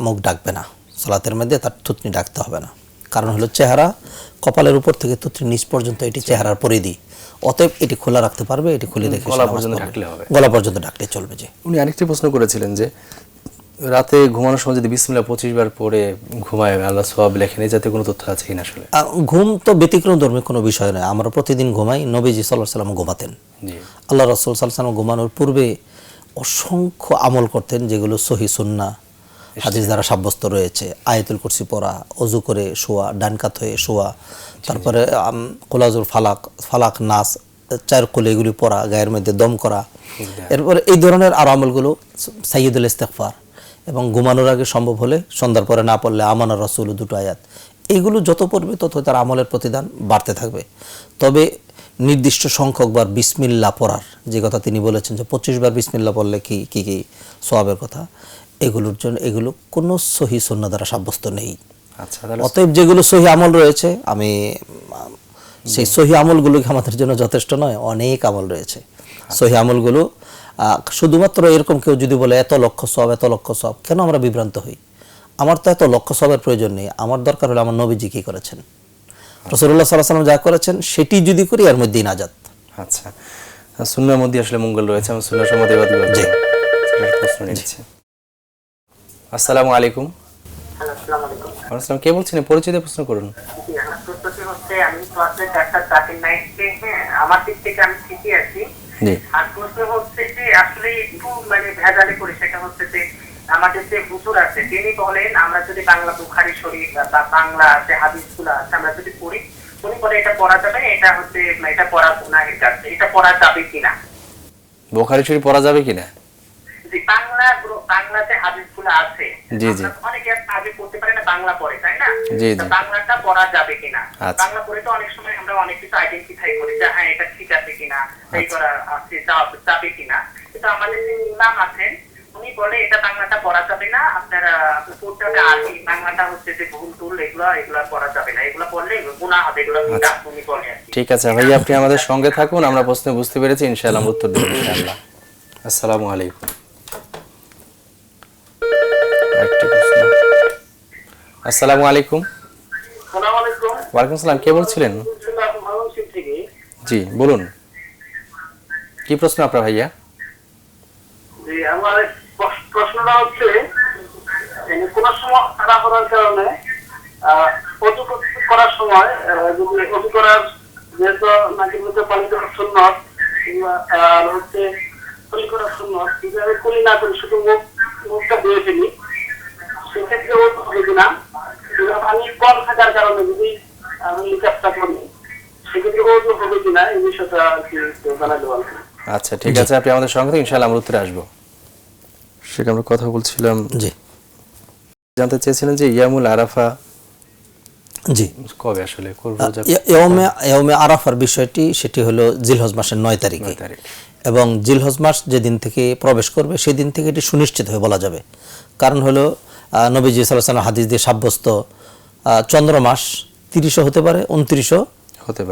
মুখ ডাকবে না সালাতের মধ্যে, তার থুতনি ডাকতে হবে না। কারণ হলো চেহারা, কপালের উপর থেকে থুতনি নিচ পর্যন্ত এটি চেহারার পরিধি, অতএব এটি খোলা রাখতে পারবে, এটি খুলে রেখে গলা পর্যন্ত ডাকলে চলবে। যে উনি আরেকটি প্রশ্ন করেছিলেন যে রাতে ঘুমানোর সময় যদি বিসমিল্লাহ 25 বার পড়ে ঘুমায় আল্লাহ সওয়াব লেখেন, এই জাতীয় কোনো তথ্য আছে কিনা? আসলে ঘুম তো ব্যতিক্রম ধর্মী কোনো বিষয় নয়, আমরা প্রতিদিন ঘুমাই। নবীজি সাল্লাল্লাহু আলাইহি ওয়াসাল্লাম ঘুমাতেন, আল্লাহ রাসূল সাল্লাল্লাহু আলাইহি ওয়াসাল্লাম ঘুমানোর পূর্বে অসংখ্য আমল করতেন, যেগুলো সহিহ সুন্নাহ হাদিস দ্বারা সাব্যস্ত রয়েছে। আয়াতুল কুরসি পড়া, ওযু করে শোয়া, ডান কাত হয়ে শোয়া, তারপরে কুলাজুল ফালাক নাস 4 কুল এগুলি পড়া, গায়ের মধ্যে দম করা। এরপরে এই ধরনের আরো আমলগুলো, সাইয়্যিদুল ইস্তিগফার, এবং ঘুমানোর আগে সম্ভব হলে সন্ধ্যার পরে না পড়লে আমানা রাসূল 2 আয়াত, এইগুলো যত পড়বে তত তার আমলের প্রতিদান বাড়তে থাকবে। তবে নির্দিষ্ট সংখ্যক বার বিসমিল্লাহ পড়ার যে কথা তিনি বলেছেন, যে 25 বার বিসমিল্লাহ পড়লে কি সওয়াবের কথা, এগুলো কোনো সহিহ সুন্নাহ দ্বারা সাব্যস্ত নেই। অতএব যেগুলো সহিহ আমল রয়েছে, আমি সেই সহিহ আমলগুলোকে আমাদের জন্য যথেষ্ট নয়, অনেক আমল রয়েছে। সহিহ আমলগুলো শুধুমাত্র এরকম কেউ যদি বলে এত লক্ষ সওয়াব, কেন আমরা বিভ্রান্ত হই? আমার তো এত লক্ষ সওয়াবের প্রয়োজন নেই, আমার দরকার হলো আমার নবীজি কি করেছেন, রাসূলুল্লাহ সাল্লাল্লাহু আলাইহি ওয়াসাল্লাম যা করেছেন সেটি যদি করি, এর মধ্যেই নাজাত। আচ্ছা, সুন্নাহর মধ্যে আসলে মঙ্গল রয়েছে, আমরা সুন্নাহ সম্বন্ধে কথা বলবো। জি, প্রশ্ন নিচ্ছি। আসসালামু আলাইকুম। আসসালামু আলাইকুম। আসসালাম, কে বলছেন? পরিচয় দিয়ে প্রশ্ন করুন। জি, আমার প্রশ্নটি হচ্ছে, আমি তো আসলে ডাক্তার জাকির নাইককে, আমার দিক থেকে আমি ঠিকই আছি। আর প্রশ্ন হচ্ছে যে আসলে একটু মানে ভেজালে করে, সেটা হচ্ছে যে আমাদের যে হুজুর আছে তিনি বলেন আমরা যদি বাংলা বুখারী শরীফ বা বাংলা যে হাদিসগুলো আছে আমরা যদি পড়ি, উনি বলে এটা পড়া যাবে, এটা হচ্ছে এটা পড়া গুনাহের কাজ, এটা পড়া যাবে কিনা? বুখারী শরীফ পড়া যাবে কিনা? যে বাংলাতে হাদিসগুলো আছে, অনেকে আগে পড়তে পারে না, বাংলা পড়ে, তাই না? বাংলাটা পড়া যাবে কিনা? বাংলা পড়ে তো অনেক সময় আমরা অনেক কিছু আইডেন্টিফাই করি যে হ্যাঁ এটা ঠিক আছে কিনা, এই করা আছে যাবে কিনা। কিন্তু আমাদের যে ইমাম আছেন উনি বলে এটা বাংলাটা পড়া যাবে না, আপনারা পড়তে হবে আরবি, বাংলাটা হচ্ছে যে ভুল টুল এগুলা পড়া যাবে না, এগুলা পড়লে গুনাহ হবে, এগুলা উনি বলে আর কি। ঠিক আছে ভাইয়া, আপনি আমাদের সঙ্গে থাকুন, আমরা প্রশ্ন বুঝতে পেরেছি, ইনশাআল্লাহ আমরা উত্তর দেব ইনশাআল্লাহ। আসসালামু আলাইকুম। আরেকটি প্রশ্ন। আসসালামু আলাইকুম। আসসালামু আলাইকুম। ওয়ালাইকুম আসসালাম, কে বলছিলেন? ময়মনসিংহ থেকে। জি বলুন, কি প্রশ্ন আপনার ভাইয়া? যে আমার প্রশ্নটা হচ্ছে কোন সময় খারাপ করার কারণে অজু করার সময় যদি অজু করার যেহেতু নাকের মধ্যে পানি দেওয়ার সুন্নত কিংবা আর হচ্ছে কুলি করার সুন্নত, যদি আমি কুলি না করি শুধু মুখটা ধুয়ে ফেলি, সেক্ষেত্রে অজু হবে কিনা, কিংবা পানি কম থাকার কারণে যদি আমি কাজটা করি সেক্ষেত্রে অজু হবে কিনা, এই বিষয়টা আর কি জানাতে পারবেন। আচ্ছা ঠিক আছে, আপনি আমাদের সঙ্গে থাকুন, ইনশাআল্লাহ আমরা উত্তরে আসবো। সেটা আমরা কথা বলছিলাম, জি জানতে চেয়েছিলেন যে ইয়ামুল আরাফা জি কবে আসলে করব? ইয়াউমে আরাফার বিষয়টি সেটি হলো জিলহজ মাসের 9 তারিখে, এবং জিলহজ মাস যেদিন থেকে প্রবেশ করবে সেদিন থেকে এটি সুনিশ্চিত হয়ে বলা যাবে। কারণ হলো নবীজি সাল্লাল্লাহু আলাইহি ওয়াসাল্লাম হাদিস দিয়ে সাব্যস্ত চন্দ্র মাস 30ও হতে পারে, 29ও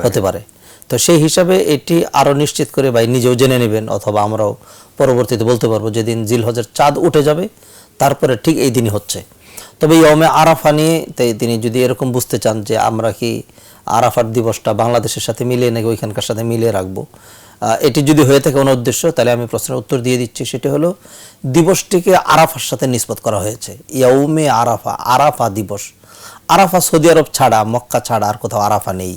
হতে পারে। তো সেই হিসাবে এটি আরও নিশ্চিত করে ভাই নিজেও জেনে নেবেন, অথবা আমরাও পরবর্তীতে বলতে পারবো যেদিন জিলহজের চাঁদ উঠে যাবে তারপরে ঠিক এই দিনই হচ্ছে। তবে ইয়াউমে আরাফা নিয়ে তিনি যদি এরকম বুঝতে চান যে আমরা কি আরাফার দিবসটা বাংলাদেশের সাথে মিলিয়ে নাকি ওইখানকার সাথে মিলিয়ে রাখবো, এটি যদি হয়ে থাকে কোনো উদ্দেশ্য, তাহলে আমি প্রশ্নের উত্তর দিয়ে দিচ্ছি। সেটি হলো দিবসটিকে আরাফার সাথে নিসবত করা হয়েছে। ইয়াউমে আরাফা, আরাফা দিবস। আরাফা সৌদি আরব ছাড়া, মক্কা ছাড়া আর কোথাও আরাফা নেই,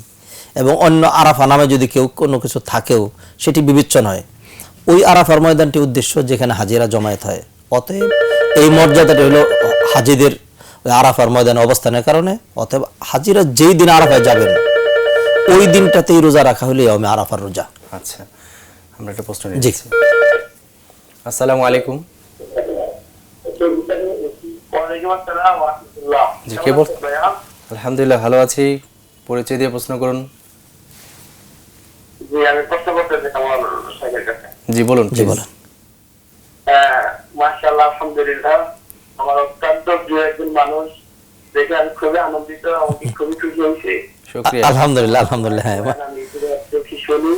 এবং অন্য আরাফা নামে যদি কেউ কোনো কিছু থাকেও সেটি বিবেচ্য নয়। ওই আরাফার ময়দানটি উদ্দেশ্য যেখানে হাজিরা জমায়েত হয়। অতএব এই মর্যাদাটি হলো হাজিদের আরাফার ময়দানে অবস্থানের কারণে। অতএব হাজিরা যেই দিন আরাফায় যাবেন ওই দিনটাতেই রোজা রাখা হলে ইয়াউমে আরাফার রোজা। আচ্ছা, আমরা একটা প্রশ্ন নিচ্ছি। আসসালামু আলাইকুম। জি কে বল? আলহামদুলিল্লাহ ভালো আছি, পরিচয় দিয়ে প্রশ্ন করুন। জি আমি প্রশ্ন করতে চাই আমার সাহেবের কাছে। জি বলুন। জি বলেন। মাশাআল্লাহ, আলহামদুলিল্লাহ, আমার অত্যন্ত প্রিয় একজন মানুষ, দেখে আমি খুবই আনন্দিত, আমাকে খুবই খুশি হয়েছে। শুকরিয়া। আলহামদুলিল্লাহ, আলহামদুলিল্লাহ। হ্যাঁ আমি দেখি শুনি।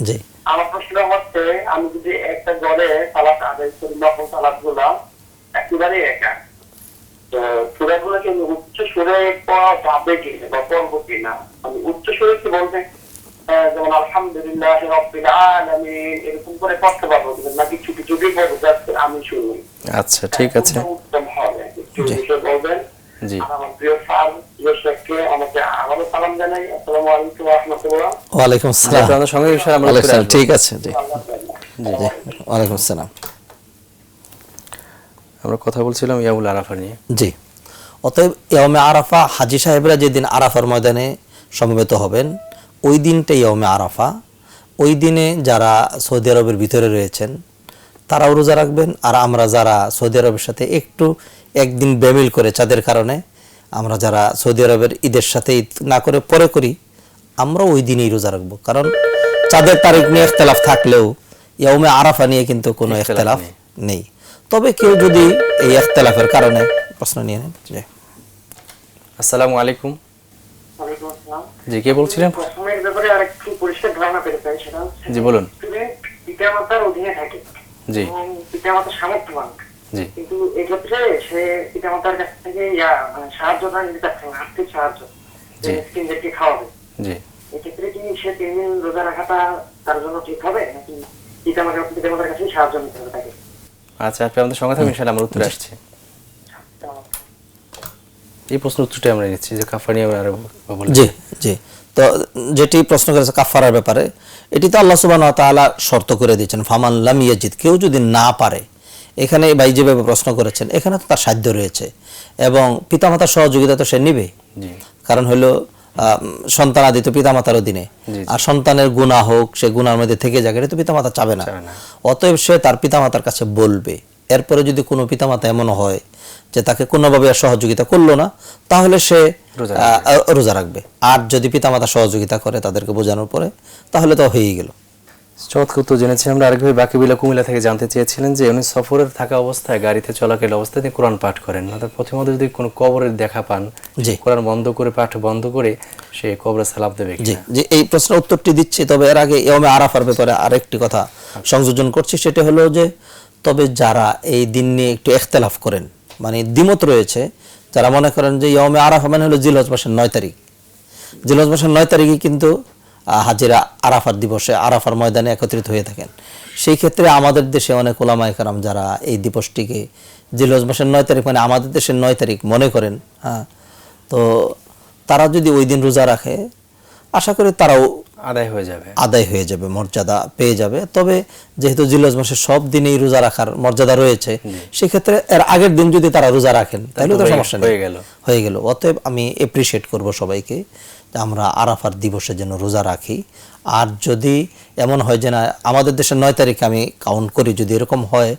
জি আমার প্রশ্ন হচ্ছে, আমি যদি একটা ঘরে সালাত আদায় করি, নফল সালাত গুলা একেবারে একা, তো সুরাগুলোকে উচ্চ সুরে পড়া যাবে কিনা বা পড়বো কিনা? আমি উচ্চ সুরে কি বলতে যেমন আলহামদুলিল্লাহ রাব্বিল আলামিন এরকম করে পড়তে পারবো কিনা, নাকি ছুটি ছুটি বলবো যাচ্ছে আমি শুনি? আচ্ছা ঠিক আছে, উত্তম হবে একটু বিষয় বলবেন। জি আমার প্রিয় স্যার শেখকে আমাকে আবারও সালাম জানাই। আসসালামু আলাইকুম ওয়া রাহমাতুল্লাহ। ওয়ালাইকুম আসসালাম। আপনাদের সঙ্গে ইনশাআল্লাহ আমরা উত্তরে আসবো। ঠিক আছে, জি জি ওয়ালাইকুম আসসালাম। আমরা কথা বলছিলাম ইয়ামুল আরাফা নিয়ে। জি, অতএব ইয়াউমে আরাফা, হাজী সাহেবরা যেদিন আরাফার ময়দানে সমবেত হবেন ওই দিনটা ইয়াউমে আরাফা। ওই দিনে যারা সৌদি আরবের ভিতরে রয়েছেন তারাও রোজা রাখবেন, আর আমরা যারা সৌদি আরবের সাথে একটু একদিন বেমিল করে চাঁদের কারণে, আমরা যারা সৌদি আরবের ঈদের সাথে ঈদ না করে পরে করি, আমরা ওই দিনেই রোজা রাখবো। কারণ চাঁদের তারিখ নিয়ে ইখতিলাফ থাকলেও ইয়াউমে আরাফা নিয়ে কিন্তু কোনো ইখতিলাফ নেই। তবে কেউ যদি এই ইখতিলাফের কারণে প্রশ্ন নিয়ে নেন। জি আসসালামু আলাইকুম। ওয়ালাইকুম আসসালাম। জি কে বলছিলেন? প্রথমের ব্যাপারে আরেকটু পরিষ্কার ধারণা পেতে চাই, সেটা হচ্ছে জি বলুন। পিতামাতার অধীনে থাকে জি এবং পিতামাতার সামর্থ্যবান, জি কিন্তু এক্ষেত্রে সে পিতামাতার কাছ থেকে সাহায্যটা নিতে চাচ্ছে না, আর্থিক সাহায্য, জি। মিসকিনদেরকে খাওয়াবে। জি এক্ষেত্রে কি সে 3 দিন রোজা রাখাটা তার জন্য ঠিক হবে, নাকি পিতামাতার কাছে সাহায্য নিতে হবে তাকে? আচ্ছা, আপনি আমাদের সঙ্গে থাকুন, ইনশাআল্লাহ আমরা উত্তরে আসছি। এই প্রশ্ন উত্তরটা আমরা নিচ্ছি যে কাফারা নিয়ে আমরা বলছি। জি জি তো যেটি প্রশ্ন করেছে কাফারার ব্যাপারে, এটি তো আল্লাহ সুবহানাহু ওয়া তাআলা শর্ত করে দিয়েছেন, ফামান লাম ইয়াজিদ, কেউ যদি না পারে। এখানে ভাই যেভাবে প্রশ্ন করেছেন এখানে তো তার সাধ্য রয়েছে, এবং পিতামাতার সহযোগিতা তো সে নিবে। জি কারণ হলো সন্তানাদি তো পিতামাতার অধীনে, আর সন্তানের গুনাহ হোক, সে গুনার মধ্যে থেকে যাক, এটা তো পিতামাতা চাবে না। অতএব সে তার পিতামাতার কাছে বলবে। এরপরে যদি কোনো পিতামাতা এমন হয় যে তাকে কোনোভাবে সহযোগিতা করলো না, তাহলে সে রোজা রাখবে। আর যদি পিতামাতা সহযোগিতা করে তাদেরকে বোঝানোর পরে, তাহলে তো হয়েই গেল। চমৎকার উত্তর জেনেছি আমরা। আরেকভাবে বাকিবিল্লা কুমিল্লা থেকে জানতে চেয়েছিলেন যে উনি সফরের থাকা অবস্থায় গাড়িতে চলাকালীন অবস্থায় তিনি কোরআন পাঠ করেন, অর্থাৎ প্রথমত যদি কোনো কবরের দেখা পান, জি। কোরআন বন্ধ করে পাঠ বন্ধ করে সে কবরে সালাম দেবে জি কিনা? যে এই প্রশ্নের উত্তরটি দিচ্ছি, তবে এর আগে ইয়মে আরাফার ব্যাপারে আরেকটি কথা সংযোজন করছি। সেটা হলো যে তবে যারা এই দিন নিয়ে একটু ইখতিলাফ করেন, মানে দ্বিমত রয়েছে, যারা মনে করেন যে ইয়মে আরাফা মানে হলো জিলহজ মাসের 9 তারিখ, জিলহজ মাসের 9 তারিখে কিন্তু হাজিরা আরাফার দিবসে আরাফার ময়দানে একত্রিত হয়ে থাকেন। সেই ক্ষেত্রে আমাদের দেশে অনেক ওলামায়ে কেরাম যারা এই দিবসটিকে জিলহজ মাসের 9 তারিখ মানে আমাদের দেশের 9 তারিখ মনে করেন, হ্যাঁ, তো তারা যদি ওই দিন রোজা রাখে আশা করি তারাও আদায় হয়ে যাবে, মর্যাদা পেয়ে যাবে। তবে যেহেতু জিলহজ মাসের সব দিনেই রোজা রাখার মর্যাদা রয়েছে, সেক্ষেত্রে এর আগের দিন যদি তারা রোজা রাখেন তাহলে তো সমস্যা নেই, হয়ে গেল। অতএব আমি এপ্রিশিয়েট করব সবাইকে যে আমরা আরাফার দিবসে যেন রোজা রাখি। আর যদি এমন হয় যে না আমাদের দেশের 9 তারিখে আমি কাউন্ট করি, যদি এরকম হয়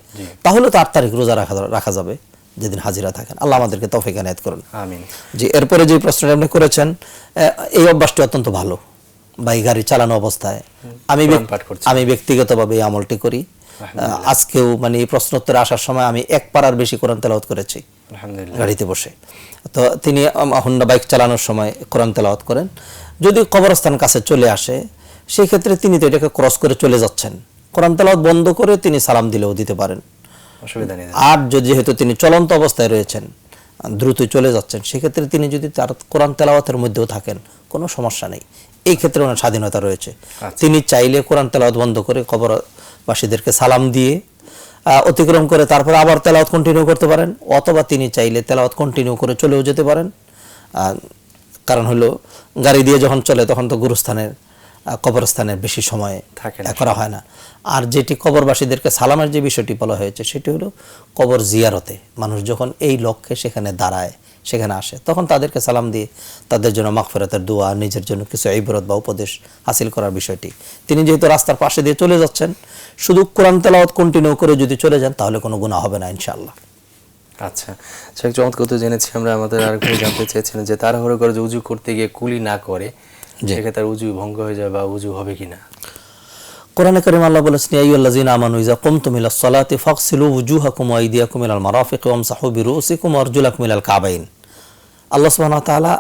তাহলে তো 8 তারিখ রোজা রাখা যাবে যেদিন হাজিরা থাকেন। আল্লাহ আমাদেরকে তৌফিক এনায়েত করুন, আমিন। জি, এরপরে যে প্রশ্নটা আপনি করেছেন, এই অভ্যাসটি অত্যন্ত ভালো। বাইক গাড়ি চালানো অবস্থায় আমি ব্যক্তিগতভাবে এই আমলটি করি। আজকেও মানে এই প্রশ্নোত্তরে আসার সময় আমি 1 পারার বেশি কোরআন তেলাওয়াত করেছি গাড়িতে বসে। তো তিনি হোন্ডা বাইক চালানোর সময় কোরআন তেলাওয়াত করেন। যদি কবরস্থান কাছে চলে আসে সেই ক্ষেত্রে তিনি তো এটাকে ক্রস করে চলে যাচ্ছেন, কোরআন তেলাওয়াত বন্ধ করে তিনি সালাম দিলেও দিতে পারেন, অসুবিধা নেই। আর যেহেতু তিনি চলন্ত অবস্থায় রয়েছেন, দ্রুত চলে যাচ্ছেন, সেক্ষেত্রে তিনি যদি তার কোরআন তেলাওয়াতের মধ্যেও থাকেন কোনো সমস্যা নেই, এই ক্ষেত্রে ওনার স্বাধীনতা রয়েছে। তিনি চাইলে কোরআন তেলাওয়াত বন্ধ করে কবরবাসীদেরকে সালাম দিয়ে অতিক্রম করে তারপরে আবার তেলাওয়াত কন্টিনিউ করতে পারেন, অথবা তিনি চাইলে তেলাওয়াত কন্টিনিউ করে চলেও যেতে পারেন। কারণ হলো গাড়ি দিয়ে যখন চলে তখন তো গুরুস্থানের কবরস্থানের বেশি সময় করা হয় না। আর যেটি কবরবাসীদেরকে সালামের যে বিষয়টি বলা হয়েছে সেটি হলো কবর জিয়ারতে মানুষ যখন এই লক্ষ্যে সেখানে দাঁড়ায়, সেখানে আসে, তখন তাদেরকে সালাম দিয়ে তাদের জন্য মাগফিরাতের দোয়া, নিজের জন্য কিছু ইবরত বা উপদেশ হাসিল করার বিষয়টি। তিনি যেহেতু রাস্তার পাশে দিয়ে চলে যাচ্ছেন, শুধু কোরআন তেলাওয়াত কন্টিনিউ করে যদি চলে যান তাহলে কোনো গুনাহ হবে না ইনশাআল্লাহ। আচ্ছা, সেই চমৎকার তো জেনেছি আমরা। আমাদের আরেকটু জানতে চেয়েছিলেন যে তাড়াহুড়ো করে যে উজু করতে গিয়ে কুলি না করে সেক্ষেত্রে তার উজু ভঙ্গ হয়ে যায় বা উজু হবে কিনা? কোরআনে কারীমে আল্লাহ বলেছেন, ইয়া আইয়ুহাল্লাযীনা আমানু ইযা কুমতুম ইলাস সালাতি ফাগসিলু উজুহাকুম ওয়া আইদিয়াকুম ইলাল মারাফিক ওয়ামসাহু বিরুউসিকুম ওয়া আরজুলাকুম ইলাল কাবাইন। আল্লাহ সুবহানাহু ওয়া তাআলা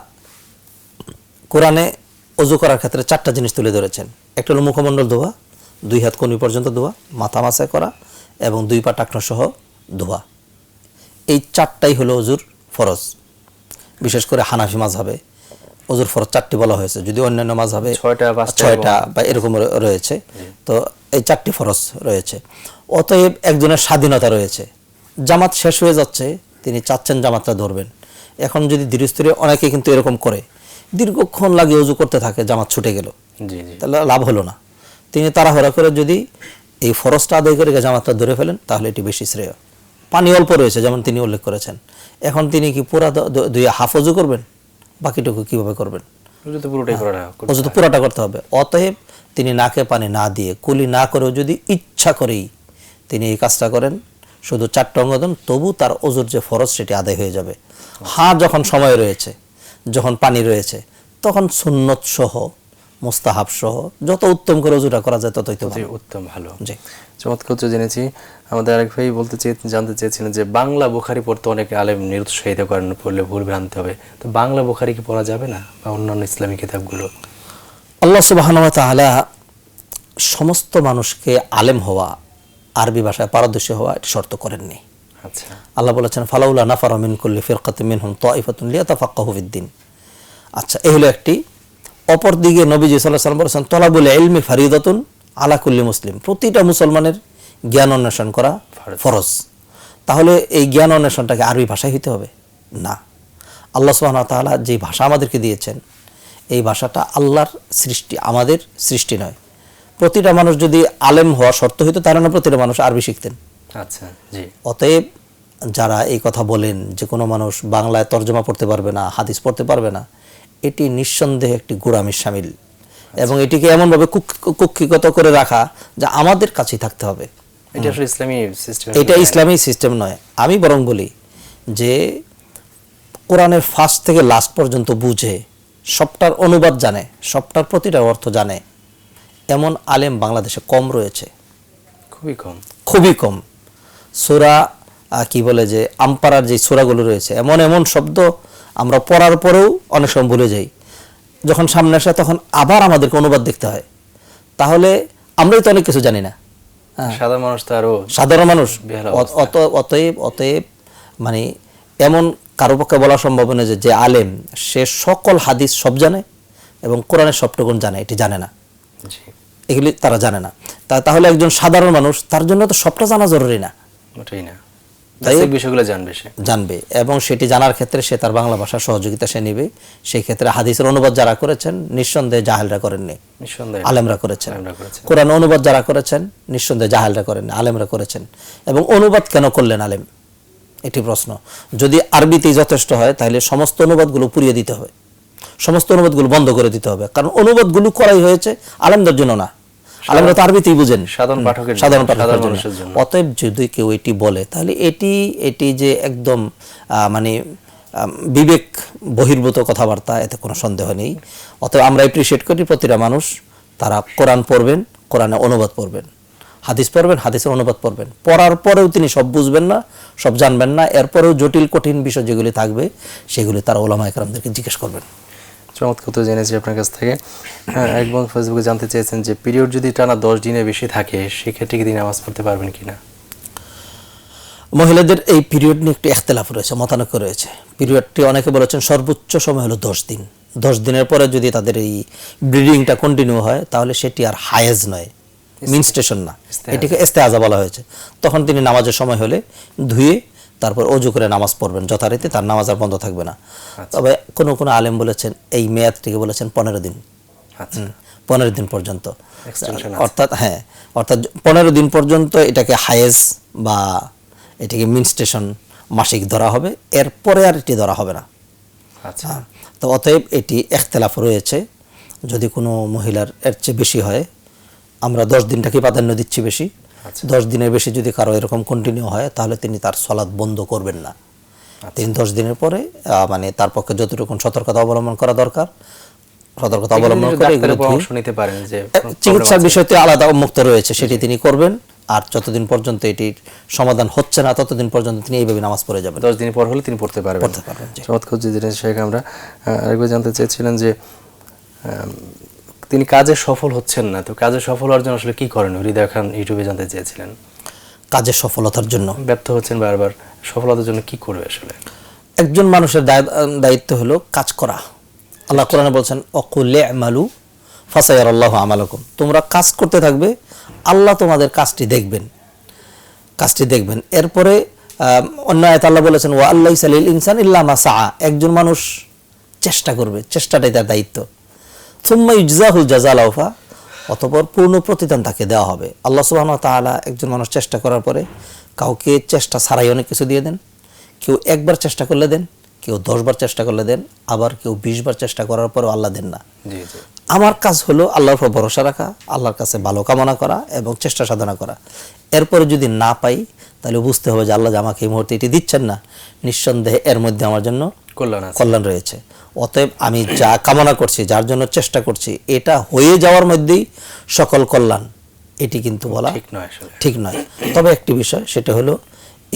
কোরআনে ওযু করার ক্ষেত্রে 4টা জিনিস তুলে ধরেছেন। একটা হলো মুখমণ্ডল ধোয়া, 2 হাত কনুই পর্যন্ত ধোয়া, মাথা মাসায় করা এবং 2 পা টাকনো সহ ধোয়া। এই 4টাই হলো ওযুর ফরজ। বিশেষ করে হানাফি মাযহাবে ওযুর ফরজ 4টি বলা হয়েছে, যদি অন্যান্য মাযহাবে 6টা বা এরকম রয়েছে। তো এই 4টি ফরজ রয়েছে। অতএব একজনের স্বাধীনতা রয়েছে। জামাত শেষ হয়ে যাচ্ছে, তিনি চাচ্ছেন জামাতটা ধরবেন। এখন যদি ধীরস্থিরে অনেকে কিন্তু এরকম করে, দীর্ঘক্ষণ লাগে ওযু করতে থাকে, জামাত ছুটে গেল, তাহলে লাভ হলো না। তিনি তাড়াহুড়া করে যদি এই ফরজটা আদায় করে জামাতটা ধরে ফেলেন তাহলে এটি বেশি শ্রেয়। পানি অল্প রয়েছে যেমন তিনি উল্লেখ করেছেন, এখন তিনি কি পুরা 2 হাফ ওযু করবেন? বাকিটুকু কিভাবে করবেন? ওযু তো পুরোটা করতে হবে। অতএব তিনি নাকে পানি না দিয়ে, কুলি না করেও যদি ইচ্ছা করেই তিনি এই কাজটা করেন, শুধু 4টা অঙ্গ দেন, তবু তার ওযুর যে ফরজ সেটি আদায় হয়ে যাবে। হ্যাঁ, যখন সময় রয়েছে, যখন পানি রয়েছে, তখন সুন্নত সহ মুস্তাহাব সহ যত উত্তম করে ওযুটা করা যায় ততই তো উত্তম, ভালো। জি, চমৎকার জেনেছি। আমাদের আরেক ভাই জানতে চেয়েছিলেন যে বাংলা বুখারী পড়তে অনেকে আলেম নিরুৎসাহিত করেন, পড়লে ভুল ভ্রান্তি হবে, তো বাংলা বুখারী কি পড়া যাবে না বা অন্যান্য ইসলামী কিতাবগুলো? আল্লাহ সুবহানাহু ওয়া তাআলা সমস্ত মানুষকে আলেম হওয়া, আরবি ভাষায় পারদর্শী হওয়া এটি শর্ত করেননি। আচ্ছা, আল্লাহ বলেছেন ফালাউলা নাফারা মিন কুল্লি ফিরকাতিন মিনহুম তাইফাতুন লিয়াতাফাক্কাহু ফিদ্দিন। আচ্ছা, এই হলো একটি। অপর দিকে নবীজি সাল্লাল্লাহু আলাইহি ওয়াসাল্লাম বলেছেন তলাবুল ইলমি ফারিদাতুন আলা কুল্লি মুসলিম, প্রতিটা মুসলমানের জ্ঞান অন্বেষণ করা ফরজ। তাহলে এই জ্ঞান অন্বেষণটাকে আরবি ভাষায় হইতে হবে না। আল্লাহ সুবহানাহু ওয়া তাআলা যে ভাষা আমাদেরকে দিয়েছেন, এই ভাষাটা আল্লাহর সৃষ্টি, আমাদের সৃষ্টি নয়। প্রতিটা মানুষ যদি আলেম হওয়া শর্ত হইতো তাহলে না প্রতিটা মানুষ আরবি শিখতেন। আচ্ছা, জি। অতএব যারা এই কথা বলেন যে কোনো মানুষ বাংলায় তর্জমা পড়তে পারবে না, হাদিস পড়তে পারবে না, এটি নিঃসন্দেহে একটি গোঁড়ামির শামিল। এবং এটিকে এমনভাবে কুক্ষিগত করে রাখা যে আমাদের কাছেই থাকতে হবে, এটা আসলে ইসলামী সিস্টেম, এটা ইসলামী সিস্টেম নয়। আমি বরং বলি যে কোরআনের ফার্স্ট থেকে লাস্ট পর্যন্ত বুঝে, সবটার অনুবাদ জানে, সবটার প্রতিটা অর্থ জানে, এমন আলেম বাংলাদেশে কম রয়েছে, খুবই কম। খুবই কম। সূরা কি বলে যে আমপারার যে সূরাগুলো রয়েছে, এমন এমন শব্দ আমরা পড়ার পরেও অনেক সময় ভুলে যাই, যখন সামনে আসে তখন আবার আমাদেরকে অনুবাদ দেখতে হয়। তাহলে আমরাই তো অনেক কিছু জানি না, সাধারণ মানুষ তো আরো সাধারণ মানুষ। বেহাল অবস্থা। অতএব মানে এমন কারো পক্ষে বলা সম্ভব নয় যে আলেম সে সকল হাদিস সব জানে এবং কোরআনের সবটুকুন জানে, এটি জানে না, জি, এগুলি তারা জানে না। তাহলে একজন সাধারণ মানুষ, তার জন্য তো সবটা জানা জরুরি না, মোটেই না। তাই এই বিষয়গুলো জানবে সে, জানবে, এবং সেটি জানার ক্ষেত্রে সে তার বাংলা ভাষার সহযোগিতা সে নেবে। সেই ক্ষেত্রে হাদিসের অনুবাদ যারা করেছেন নিঃসন্দেহে জাহেলরা করেননি, নিঃসন্দেহে আলেমরা করেছেন। আলেমরা করেছেন। কোরআন অনুবাদ যারা করেছেন নিঃসন্দেহে জাহেলরা করেননি, আলেমরা করেছেন। এবং অনুবাদ কেন করলেন আলেম, একটি প্রশ্ন। যদি আরবিতেই যথেষ্ট হয় তাহলে সমস্ত অনুবাদগুলো পুড়িয়ে দিতে হবে, সমস্ত অনুবাদগুলো বন্ধ করে দিতে হবে, কারণ অনুবাদগুলো করাই হয়েছে আলেমদের জন্য না। আলেমরা তো আরবিতেই বুঝেন, সাধারণ পাঠকের জন্য, সাধারণ সাধারণ মানুষের জন্য। অতএব যদি কেউ এটি বলে তাহলে এটি যে একদম মানে বিবেক বহির্ভূত কথাবার্তা, এতে কোনো সন্দেহ নেই। অতএব আমরা অ্যাপ্রিসিয়েট করি প্রতিটা মানুষ তারা কোরআন পড়বেন, কোরআনে অনুবাদ পড়বেন, হাদিস পড়বেন, হাদিসের অনুবাদ পড়বেন। পড়ার পরেও তিনি সব বুঝবেন না, সব জানবেন না, এরপরেও জটিল কঠিন বিষয় যেগুলি থাকবে সেগুলি তারা ওলামায়ে কেরামদেরকে জিজ্ঞেস করবেন। চমৎকার তো জেনেছি আপনার কাছ থেকে। একবার ফেসবুকে জানতে চেয়েছেন যে পিরিয়ড যদি টানা 10 দিনের বেশি থাকে সেক্ষেত্রে কি তিনি নামাজ পড়তে পারবেন কিনা? মহিলাদের এই পিরিয়ড নিয়ে একটু ইখতিলাফ রয়েছে, মতানৈক্য রয়েছে। পিরিয়ডটি অনেকে বলেছেন সর্বোচ্চ সময় হলো 10 দিন। 10 দিনের পরে যদি তাদের এই ব্লিডিংটা কন্টিনিউ হয় তাহলে সেটি আর হায়েজ নয়, মিনস্টেশন না, এটিকে ইস্তেহাজা বলা হয়েছে। তখন তিনি নামাজের সময় হলে ধুয়ে তারপর অজু করে নামাজ পড়বেন, যথারীতি তার নামাজ আর বন্ধ থাকবে না। তবে কোনো কোনো আলেম বলেছেন এই মেয়াদটিকে বলেছেন 15 দিন, 15 দিন পর্যন্ত, অর্থাৎ 15 দিন পর্যন্ত এটাকে হায়েজ বা এটাকে মিনস্টেশন মাসিক ধরা হবে, এরপরে আর এটি ধরা হবে না। আচ্ছা, তো অতএব এটি ইখতিলাফ রয়েছে। যদি কোনো মহিলার এর চেয়ে বেশি হয়, আমরা 10 দিনটাকে প্রাধান্য দিচ্ছি বেশি। 10 দিনের বেশি যদি কারো এরকম কন্টিনিউ হয় তাহলে তিনি তার সালাত বন্ধ করবেন না। তিনি 10 দিনের পরে মানে তার পক্ষে যতটুকু সতর্কতা অবলম্বন করা দরকার সতর্কতা অবলম্বন করে এগুলো পরামর্শ নিতে পারেন যে চিকিৎসার বিষয়তে আলাদা মুক্ত রয়েছে, সেটি তিনি করবেন। আর যতদিন পর্যন্ত এটির সমাধান হচ্ছে না ততদিন পর্যন্ত তিনি এইভাবে নামাজ পড়ে যাবেন। 10 দিন পর হলে তিনি পড়তে পারবেন। চমৎকার জিনিস শেখ। আমরা আরেকবার জানতে চেয়েছিলেন যে তিনি কাজে সফল হচ্ছেন না, তো কাজে সফল হওয়ার জন্য আসলে কি করেন? হৃদয় খান ইউটিউবে জানতে চেয়েছিলেন। কাজের সফলতার জন্য ব্যর্থ হচ্ছেন বারবার, সফলতার জন্য কি করবে আসলে? একজন মানুষের দায়িত্ব হলো কাজ করা। আল্লাহ কোরআনে বলছেন অকুল আমালু ফাসায়ারাল্লাহু আমালাকুম, তোমরা কাজ করতে থাকবে, আল্লাহ তোমাদের কাজটি দেখবেন, কাজটি দেখবেন। এরপরে অন্য আয়াতে আল্লাহ বলেছেন ওয়া আল্লাইসা লিল ইনসানি ইল্লা মা সাআ, একজন মানুষ চেষ্টা করবে, চেষ্টাটাই তার দায়িত্ব। সুম্মা ইউজজাহুল জাযাল আওফা, অতঃপর পূর্ণ প্রতিদান তাকে দেওয়া হবে। আল্লাহ সুবহানাহু ওয়া তাআলা একজন মানুষ চেষ্টা করার পরে কাউকে চেষ্টা ছাড়াই অনেক কিছু দিয়ে দেন। কেউ একবার চেষ্টা করলে দেন, কেউ 10 বার চেষ্টা করলে দেন, আবার কেউ 20 বার চেষ্টা করার পরেও আল্লাহ দেন না। আমার কাজ হলো আল্লাহর উপর ভরসা রাখা, আল্লাহর কাছে ভালো কামনা করা এবং চেষ্টা সাধনা করা। এরপরে যদি না পাই তাহলে বুঝতে হবে যে আল্লাহ আমাকে এই মুহূর্তে এটি দিচ্ছেন না, নিঃসন্দেহে এর মধ্যে আমার জন্য কল্যাণ রয়েছে। অতএব আমি যা কামনা করছি, যার জন্য চেষ্টা করছি, এটা হয়ে যাওয়ার মধ্যেই সকল কল্যাণ, এটি কিন্তু বলা ঠিক নয়। তবে একটি বিষয়, সেটা হলো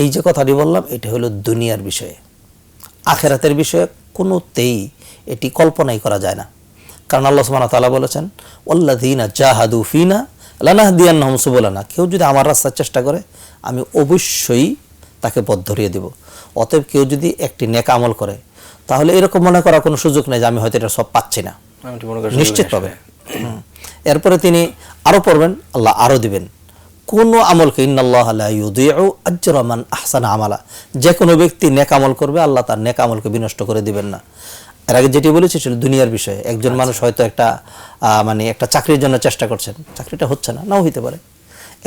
এই যে কথাটি বললাম, এটা হলো দুনিয়ার বিষয়ে। আখেরাতের বিষয়ে কোনোতেই এটি কল্পনাই করা যায় না। কারণ আল্লাহ সুবহানাহু ওয়া তাআলা বলেছেন ওয়াল্লাযীনা জাহাদু ফিনা লানাহদিয়ান্নাহুম সুবুলানা, কেউ যদি আমার রাস্তার চেষ্টা করে আমি অবশ্যই তাকে পথ ধরিয়ে দেব। অতএব কেউ যদি একটি নেক আমল করে তাহলে এরকম মনে করার কোনো সুযোগ নেই যে আমি হয়তো এটা সব পাচ্ছি না, নিশ্চিত পাবে। এরপরে তিনি আরো পড়বেন, আল্লাহ আরো দিবেন। কোন আমলকে ইন্নাল্লাহা লা ইউযিউ আজরা মান আহসানা আমালা, যে কোনো ব্যক্তি নেক আমল করবে আল্লাহ তার নেক আমলকে বিনষ্ট করে দিবেন না। এর আগে যেটি বলেছি ছিল দুনিয়ার বিষয়ে। একজন মানুষ হয়তো একটা মানে একটা চাকরির জন্য চেষ্টা করছেন, চাকরিটা হচ্ছে না, নাও হইতে পারে।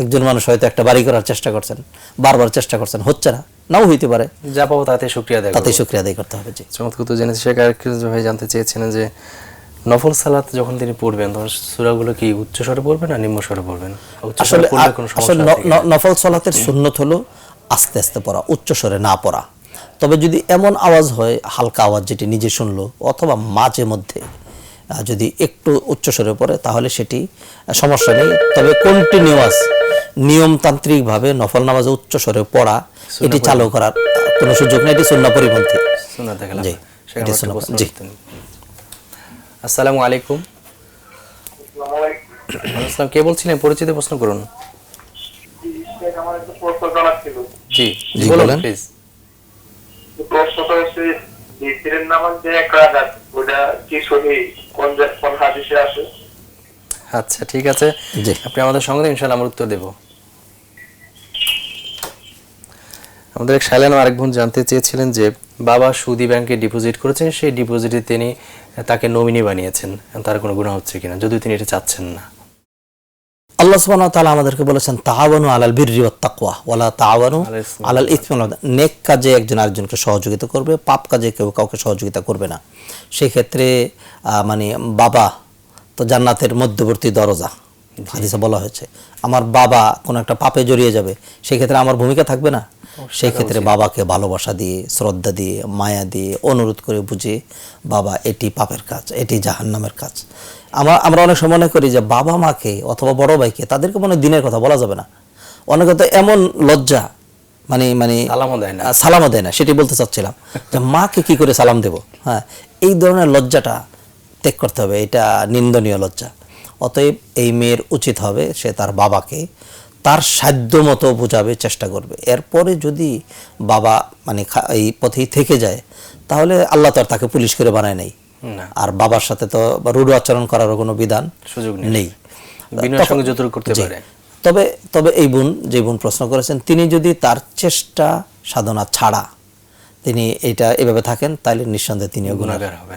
একজন মানুষ হয়তো একটা বাড়ি করার চেষ্টা করছেন, বারবার চেষ্টা করছেন, হচ্ছে না, নাও হইতে পারে। যা পাবো তাতে শুকরিয়া আদায় করতে হবে। জি, চমৎকার তো জেনেছি। শেখ আরেকটু ভাই জানতে চেয়েছিলেন যে নফল সালাত যখন তিনি পড়বেন তখন সূরাগুলো কি উচ্চ স্বরে পড়বেন না নিম্ন স্বরে পড়বেন? আসলে নফল সালাতের সুন্নত হলো আস্তে আস্তে পড়া, উচ্চ স্বরে না পড়া। তবে যদি এমন আওয়াজ হয়, হালকা আওয়াজ যেটি নিজে শুনলো, অথবা মাঝে মধ্যে যদি একটু উচ্চস্বরে পড়ে তাহলে সেটি সমস্যা নেই। তবে কন্টিনিউয়াস নিয়মতান্ত্রিকভাবে নফল নামাজে উচ্চস্বরে পড়া এটি চালু করার কোনো সুযোগ নেই, এটি সুন্নাহ পরিপন্থী। সুন্নাহ থেকে জি, সেখানে এটি একটা সুন্নাহ, প্রশ্ন জি। করতেন। আসসালামু আলাইকুম। ওয়ালাইকুম আসসালাম, কে বলছিলেন? পরিচিত প্রশ্ন করুন। আমার একটা প্রশ্ন জানার ছিল। জি জি, বলুন বলেন। প্লিজ। প্রশ্নটা হচ্ছে বিতিরের নামাজ যে এক রাকাত, ওটা কি সহি? কোন হাদিসে আছে? আচ্ছা ঠিক আছে, জি। আপনি আমাদের সঙ্গে দিন, ইনশাআল্লাহ আমরা উত্তর দেব। আমাদের এক শাইলানো আরেক বোন জানতে চেয়েছিলেন যে বাবা সুদি ব্যাংকে ডিপোজিট করেছেন, সেই ডিপোজিটে তিনি তাকে নমিনি বানিয়েছেন, তার কোনো গুনাহ হচ্ছে কিনা যদি তিনি এটা চাচ্ছেন না। আল্লাহ সুবহানাহু ওয়া তাআলা আমাদেরকে বলেছেন তাআওয়ানু আলাল বিররি ওয়াত তাকওয়া ওয়ালা তাআওয়ানু আলাল ইসমি ওয়াল উদওয়ান। নেক কাজে একজন আরেকজনকে সহযোগিতা করবে, পাপ কাজে কেউ কাউকে সহযোগিতা করবে না। সেই ক্ষেত্রে মানে বাবা তো জান্নাতের মধ্যবর্তী দরজা, হাদিসে বলা হয়েছে। আমার বাবা কোনো একটা পাপে জড়িয়ে যাবে, সেই ক্ষেত্রে আমার ভূমিকা থাকবে না? সেই ক্ষেত্রে বাবাকে ভালোবাসা দিয়ে, শ্রদ্ধা দিয়ে, মায়া দিয়ে, অনুরোধ করে বুঝিয়ে, বাবা এটি পাপের কাজ, এটি জাহান্নামের কাজ। আমরা অনেক সময় মনে করি যে বাবা মাকে অথবা বড় ভাইকে তাদেরকে মনে দিনের কথা বলা যাবে না। অনেকে তো এমন লজ্জা, মানে সালামও দেয় না, সেটি বলতে চাচ্ছিলাম যে মাকে কি করে সালাম দেব। হ্যাঁ, এই ধরনের লজ্জাটা ত্যাগ করতে হবে, এটা নিন্দনীয় লজ্জা। অতএব এই মেয়ের উচিত হবে সে তার বাবাকে তার সাধ্য মতো বোঝাবে, চেষ্টা করবে। এরপরে যদি বাবা মানে এই পথেই থেকে যায় তাহলে আল্লাহ তো আর তাকে পুলিশ করে বানায় নাই, আর বাবার সাথে তো রূঢ় আচরণ করার কোনো বিধান সুযোগ নেই। বিনয়ের সঙ্গে যতটুকু করতে পারে। তবে এই বোন, যে বোন প্রশ্ন করেছেন, তিনি যদি তার চেষ্টা সাধনা ছাড়া তিনি এটা এভাবে থাকেন তাহলে নিঃসন্দেহে তিনিও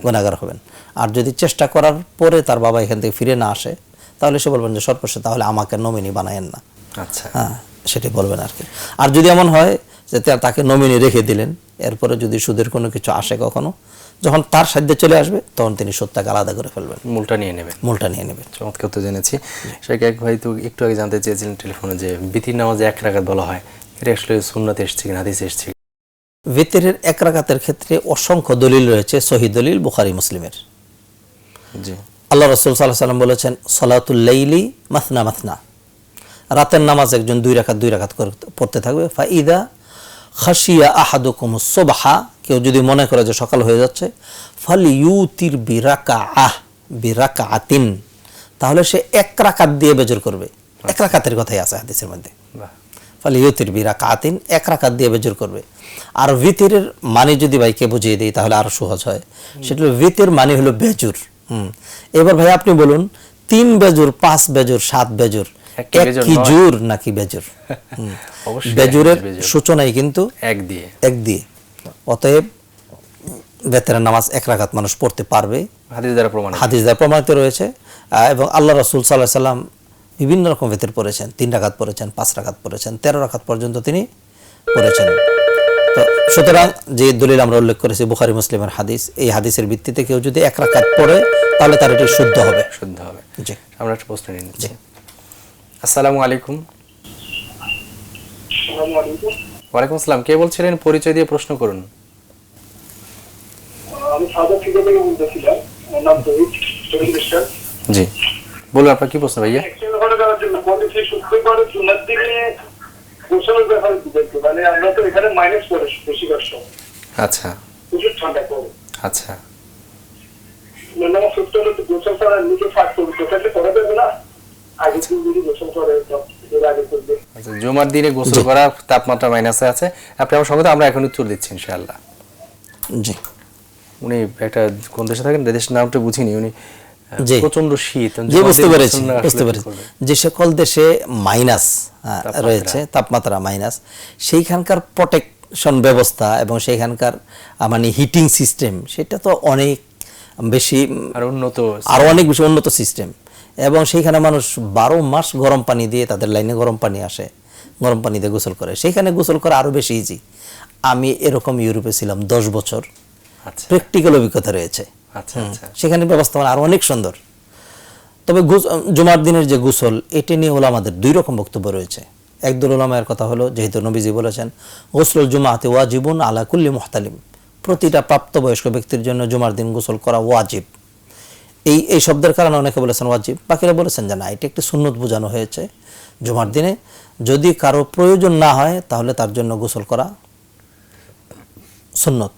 গুনাহগার হবেন। আর যদি চেষ্টা করার পরে তার বাবা এখান থেকে ফিরে না আসে তাহলে সে বলবেন যে সর্বশেষে তাহলে আমাকে নমিনি বানায়েন না। আচ্ছা, হ্যাঁ, সেটি বলবেন আর কি। আর যদি এমন হয় যে তাকে নমিনি রেখে দিলেন, এরপরে যদি সুদের কোনো কিছু আসে কখনো, যখন তার সাধ্যে চলে আসবে তখন তিনি সুদটাকে আলাদা করে ফেলবেন, মূলটা নিয়ে নেবেন। চমৎকার তো জেনেছি। শেখ এক ভাই তো একটু আগে জানতে চেয়েছিলেন টেলিফোনে যে বিতির নামাজে এক রাকাত বলা হয়, এটা আসলে সুন্নাতে এসেছে কিনা, হাদিসে এসেছে? বিতরের এক রাকাতের ক্ষেত্রে অসংখ্য দলিল রয়েছে, সহিহ দলিল বুখারী মুসলিমের। জি, আল্লাহ রাসূল সাল্লাল্লাহু আলাইহি ওয়াসাল্লাম বলেছেন সালাতুল লাইলি মাসনা মাসনা, রাতের নামাজ একজন দুই রাকাত করে পড়তে থাকবে। ফাইদা খাশিয়া আহাদুকুমুস সুবহা, কেউ যদি মনে করে যে সকাল হয়ে যাচ্ছে, ফালিইউতির বিরাকাআতিন, তাহলে সে এক রাকাত দিয়ে বেজর করবে। এক রাকাতের কথাই আছে হাদিসের মধ্যে, ফালিইউতির বিরাকাআতিন, এক রাকাত দিয়ে বেজর করবে। আর ভিতরের মানে যদি ভাইকে বুঝিয়ে দিই তাহলে আরো সহজ হয়। সেটা হলো ভিতর মানে হলো বেজুর। এবার ভাই আপনি বলুন 3 বেজুর, 5 বেজুর, 7 বেজুর কি জোর নাকি বেজুর? বেজুরের সূচনাই কিন্তু এক দিয়ে। অতএব বেতরের নামাজ এক রাকাত মানুষ পড়তে পারবে, হাদিস দ্বারা প্রমাণিত রয়েছে। এবং আল্লাহ রাসূল সাল্লাল্লাহু আলাইহি ওয়াসাল্লাম বিভিন্ন রকম বেতর পড়েছেন, 3 রাকাত পড়েছেন, 5 রাকাত পড়েছেন, 13 রাকাত পর্যন্ত তিনি পড়েছেন। তো সুতরাং যে দলিল আমরা উল্লেখ করেছি বুখারী মুসলিমের হাদিস, এই হাদিসের ভিত্তিতে কেউ যদি এক রাকাত পড়ে তাহলে তার এটি শুদ্ধ হবে। জি, আমরা একটা প্রশ্ন নিয়ে নিচ্ছি। আসসালামু আলাইকুম। ওয়ালাইকুম আসসালাম, কে বলছিলেন? পরিচয় দিয়ে প্রশ্ন করুন। আমি সাদা থেকে বলতেছিলাম, আমার নাম তৌহিদ বিশ্বাস। জি, বলুন আপনার কি প্রশ্ন ভাইয়া? শুক্রবার জুমার দিনে গোসলের ব্যাপারে বলতে, মানে আমরা তো এখানে মাইনাস করে বেশিরভাগ সময়। আচ্ছা, প্রচুর ঠান্ডা পড়ে। আচ্ছা, গোসল ছাড়া নিচে ফাঁক করবে, করা যাবে না? আগে যদি গোসল করে আগে করবে। আচ্ছা, জুমার দিনে গোসল করা তাপমাত্রা মাইনাসে আছে, আপনি আমার সঙ্গে, আমরা এখন উত্তর দিচ্ছি ইনশাআল্লাহ। জি, উনি একটা কোন দেশে থাকেন, দেশের নামটা বুঝিনি, উনি প্রচন্ড শীত, বুঝতে পেরেছি। যে সকল দেশে মাইনাস রয়েছে, তাপমাত্রা মাইনাস, সেইখানকার প্রোটেকশন ব্যবস্থা এবং সেইখানকার মানে হিটিং সিস্টেম সেটা তো অনেক বেশি আরো অনেক বেশি উন্নত সিস্টেম। এবং সেইখানে মানুষ 12 মাস গরম পানি দিয়ে, তাদের লাইনে গরম পানি আসে, গরম পানি দিয়ে গোসল করে। সেইখানে গোসল করা আরো বেশি ইজি। আমি এরকম ইউরোপে ছিলাম 10 বছর, প্র্যাকটিক্যাল অভিজ্ঞতা রয়েছে। সেখানে ব্যবস্থাপনা আরো অনেক সুন্দর। তবে জুমার দিনের যে গোসল, এটি নিয়ে উলামাদের 2 রকম বক্তব্য রয়েছে। একদল উলামায়ের কথা হলো, যেহেতু নবীজি বলেছেন গোসলুল জুমাতে ওয়াজিবুন আলা কুল্লি মুহতালিম, প্রতিটা প্রাপ্তবয়স্ক ব্যক্তির জন্য জুমার দিন গোসল করা ওয়াজিব। এই শব্দের কারণে অনেকে বলেছেন ওয়াজিব, বাকিরা বলেছেন যে না, এটা একটি সুন্নত বোঝানো হয়েছে জুমার দিনে। যদি কারো প্রয়োজন না হয় তাহলে তার জন্য গোসল করা সুন্নত।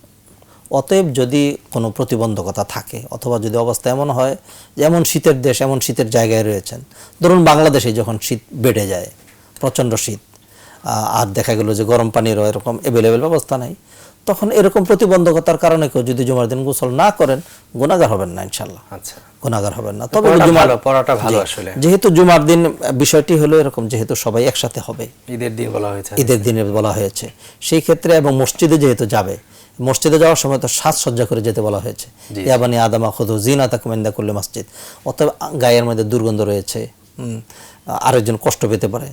অতএব যদি কোনো প্রতিবন্ধকতা থাকে অথবা যদি অবস্থা এমন হয় যে এমন শীতের দেশ, এমন শীতের জায়গায় রয়েছেন, ধরুন বাংলাদেশে যখন শীত বেড়ে যায়, প্রচণ্ড শীত, আর দেখা গেল যে গরম পানিরও এরকম অ্যাভেলেবেল ব্যবস্থা নাই, তখন এরকম প্রতিবন্ধকতার কারণে কেউ যদি জুমার দিন গোসল না করেন গুনাহগার হবেন না ইনশাআল্লাহ, আচ্ছা, গুনাহগার হবেন না। তবে পড়াটা ভালো আসলে, যেহেতু জুমার দিন বিষয়টি হলো এরকম, যেহেতু সবাই একসাথে হবে, ঈদের দিন বলা হয়েছে, ঈদের দিনে বলা হয়েছে, সেই ক্ষেত্রে এবং মসজিদে যেহেতু যাবে, মসজিদে যাওয়ার সময় তো সাজসজ্জা করে যেতে বলা হয়েছে, ইয়া বানি আদমা খুযু যিনাতাকুম ইনদা কুল্লি মসজিদ। অতএব গায়ের মধ্যে দুর্গন্ধ রয়েছে, আরেকজন কষ্ট পেতে পারে।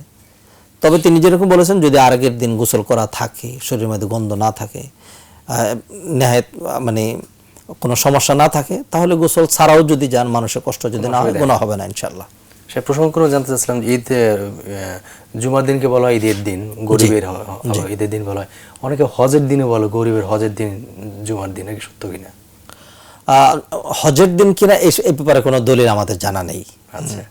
তবে তিনি যেরকম বলেছেন, যদি আগের দিন গোসল করা থাকে, শরীরের মধ্যে গন্ধ না থাকে, নেহায়েত মানে কোনো সমস্যা না থাকে, তাহলে গোসল ছাড়াও যদি যান, মানুষের কষ্ট যদি না হয়, গুনাহ হবে না ইনশাআল্লাহ। সে প্রসঙ্গ করে জানতে চাচ্ছিলাম, ঈদ জুমার দিনকে বলা হয় ঈদের দিন, গরিবের ঈদের দিন বলা হয়, অনেকে হজের দিনে বলে গরিবের হজের দিন জুমার দিন, কি সত্য কিনা? হজের দিন কিনা এই ব্যাপারে কোনো দলিল আমাদের জানা নেই। আচ্ছা,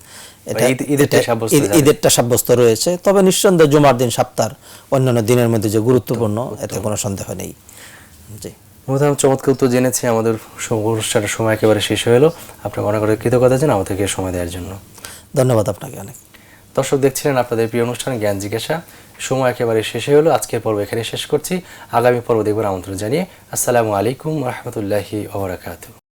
ঈদেরটা সাব্যস্ত রয়েছে, তবে নিঃসন্দেহে জুমার দিন সপ্তাহের অন্যান্য দিনের মধ্যে যে গুরুত্বপূর্ণ, এতে কোনো সন্দেহ নেই। জি, চমৎকার উত্তর জেনেছি। আমাদের অনুষ্ঠানের সময় একেবারে শেষ হয়ে এলো। আপনাকে অনেক অনেক কৃতজ্ঞতা জানাই আমাদেরকে সময় দেওয়ার জন্য। ধন্যবাদ আপনাকে অনেক। দর্শক, দেখছিলেন আপনাদের প্রিয় অনুষ্ঠান জ্ঞান জিজ্ঞাসা। সময় একেবারে শেষ হয়ে হলো। আজকের পর্ব এখানে শেষ করছি। আগামী পর্ব দেখবার আমন্ত্রণ জানিয়ে আসসালামু আলাইকুম ওয়া রাহমাতুল্লাহি ওয়া বারাকাতুহু।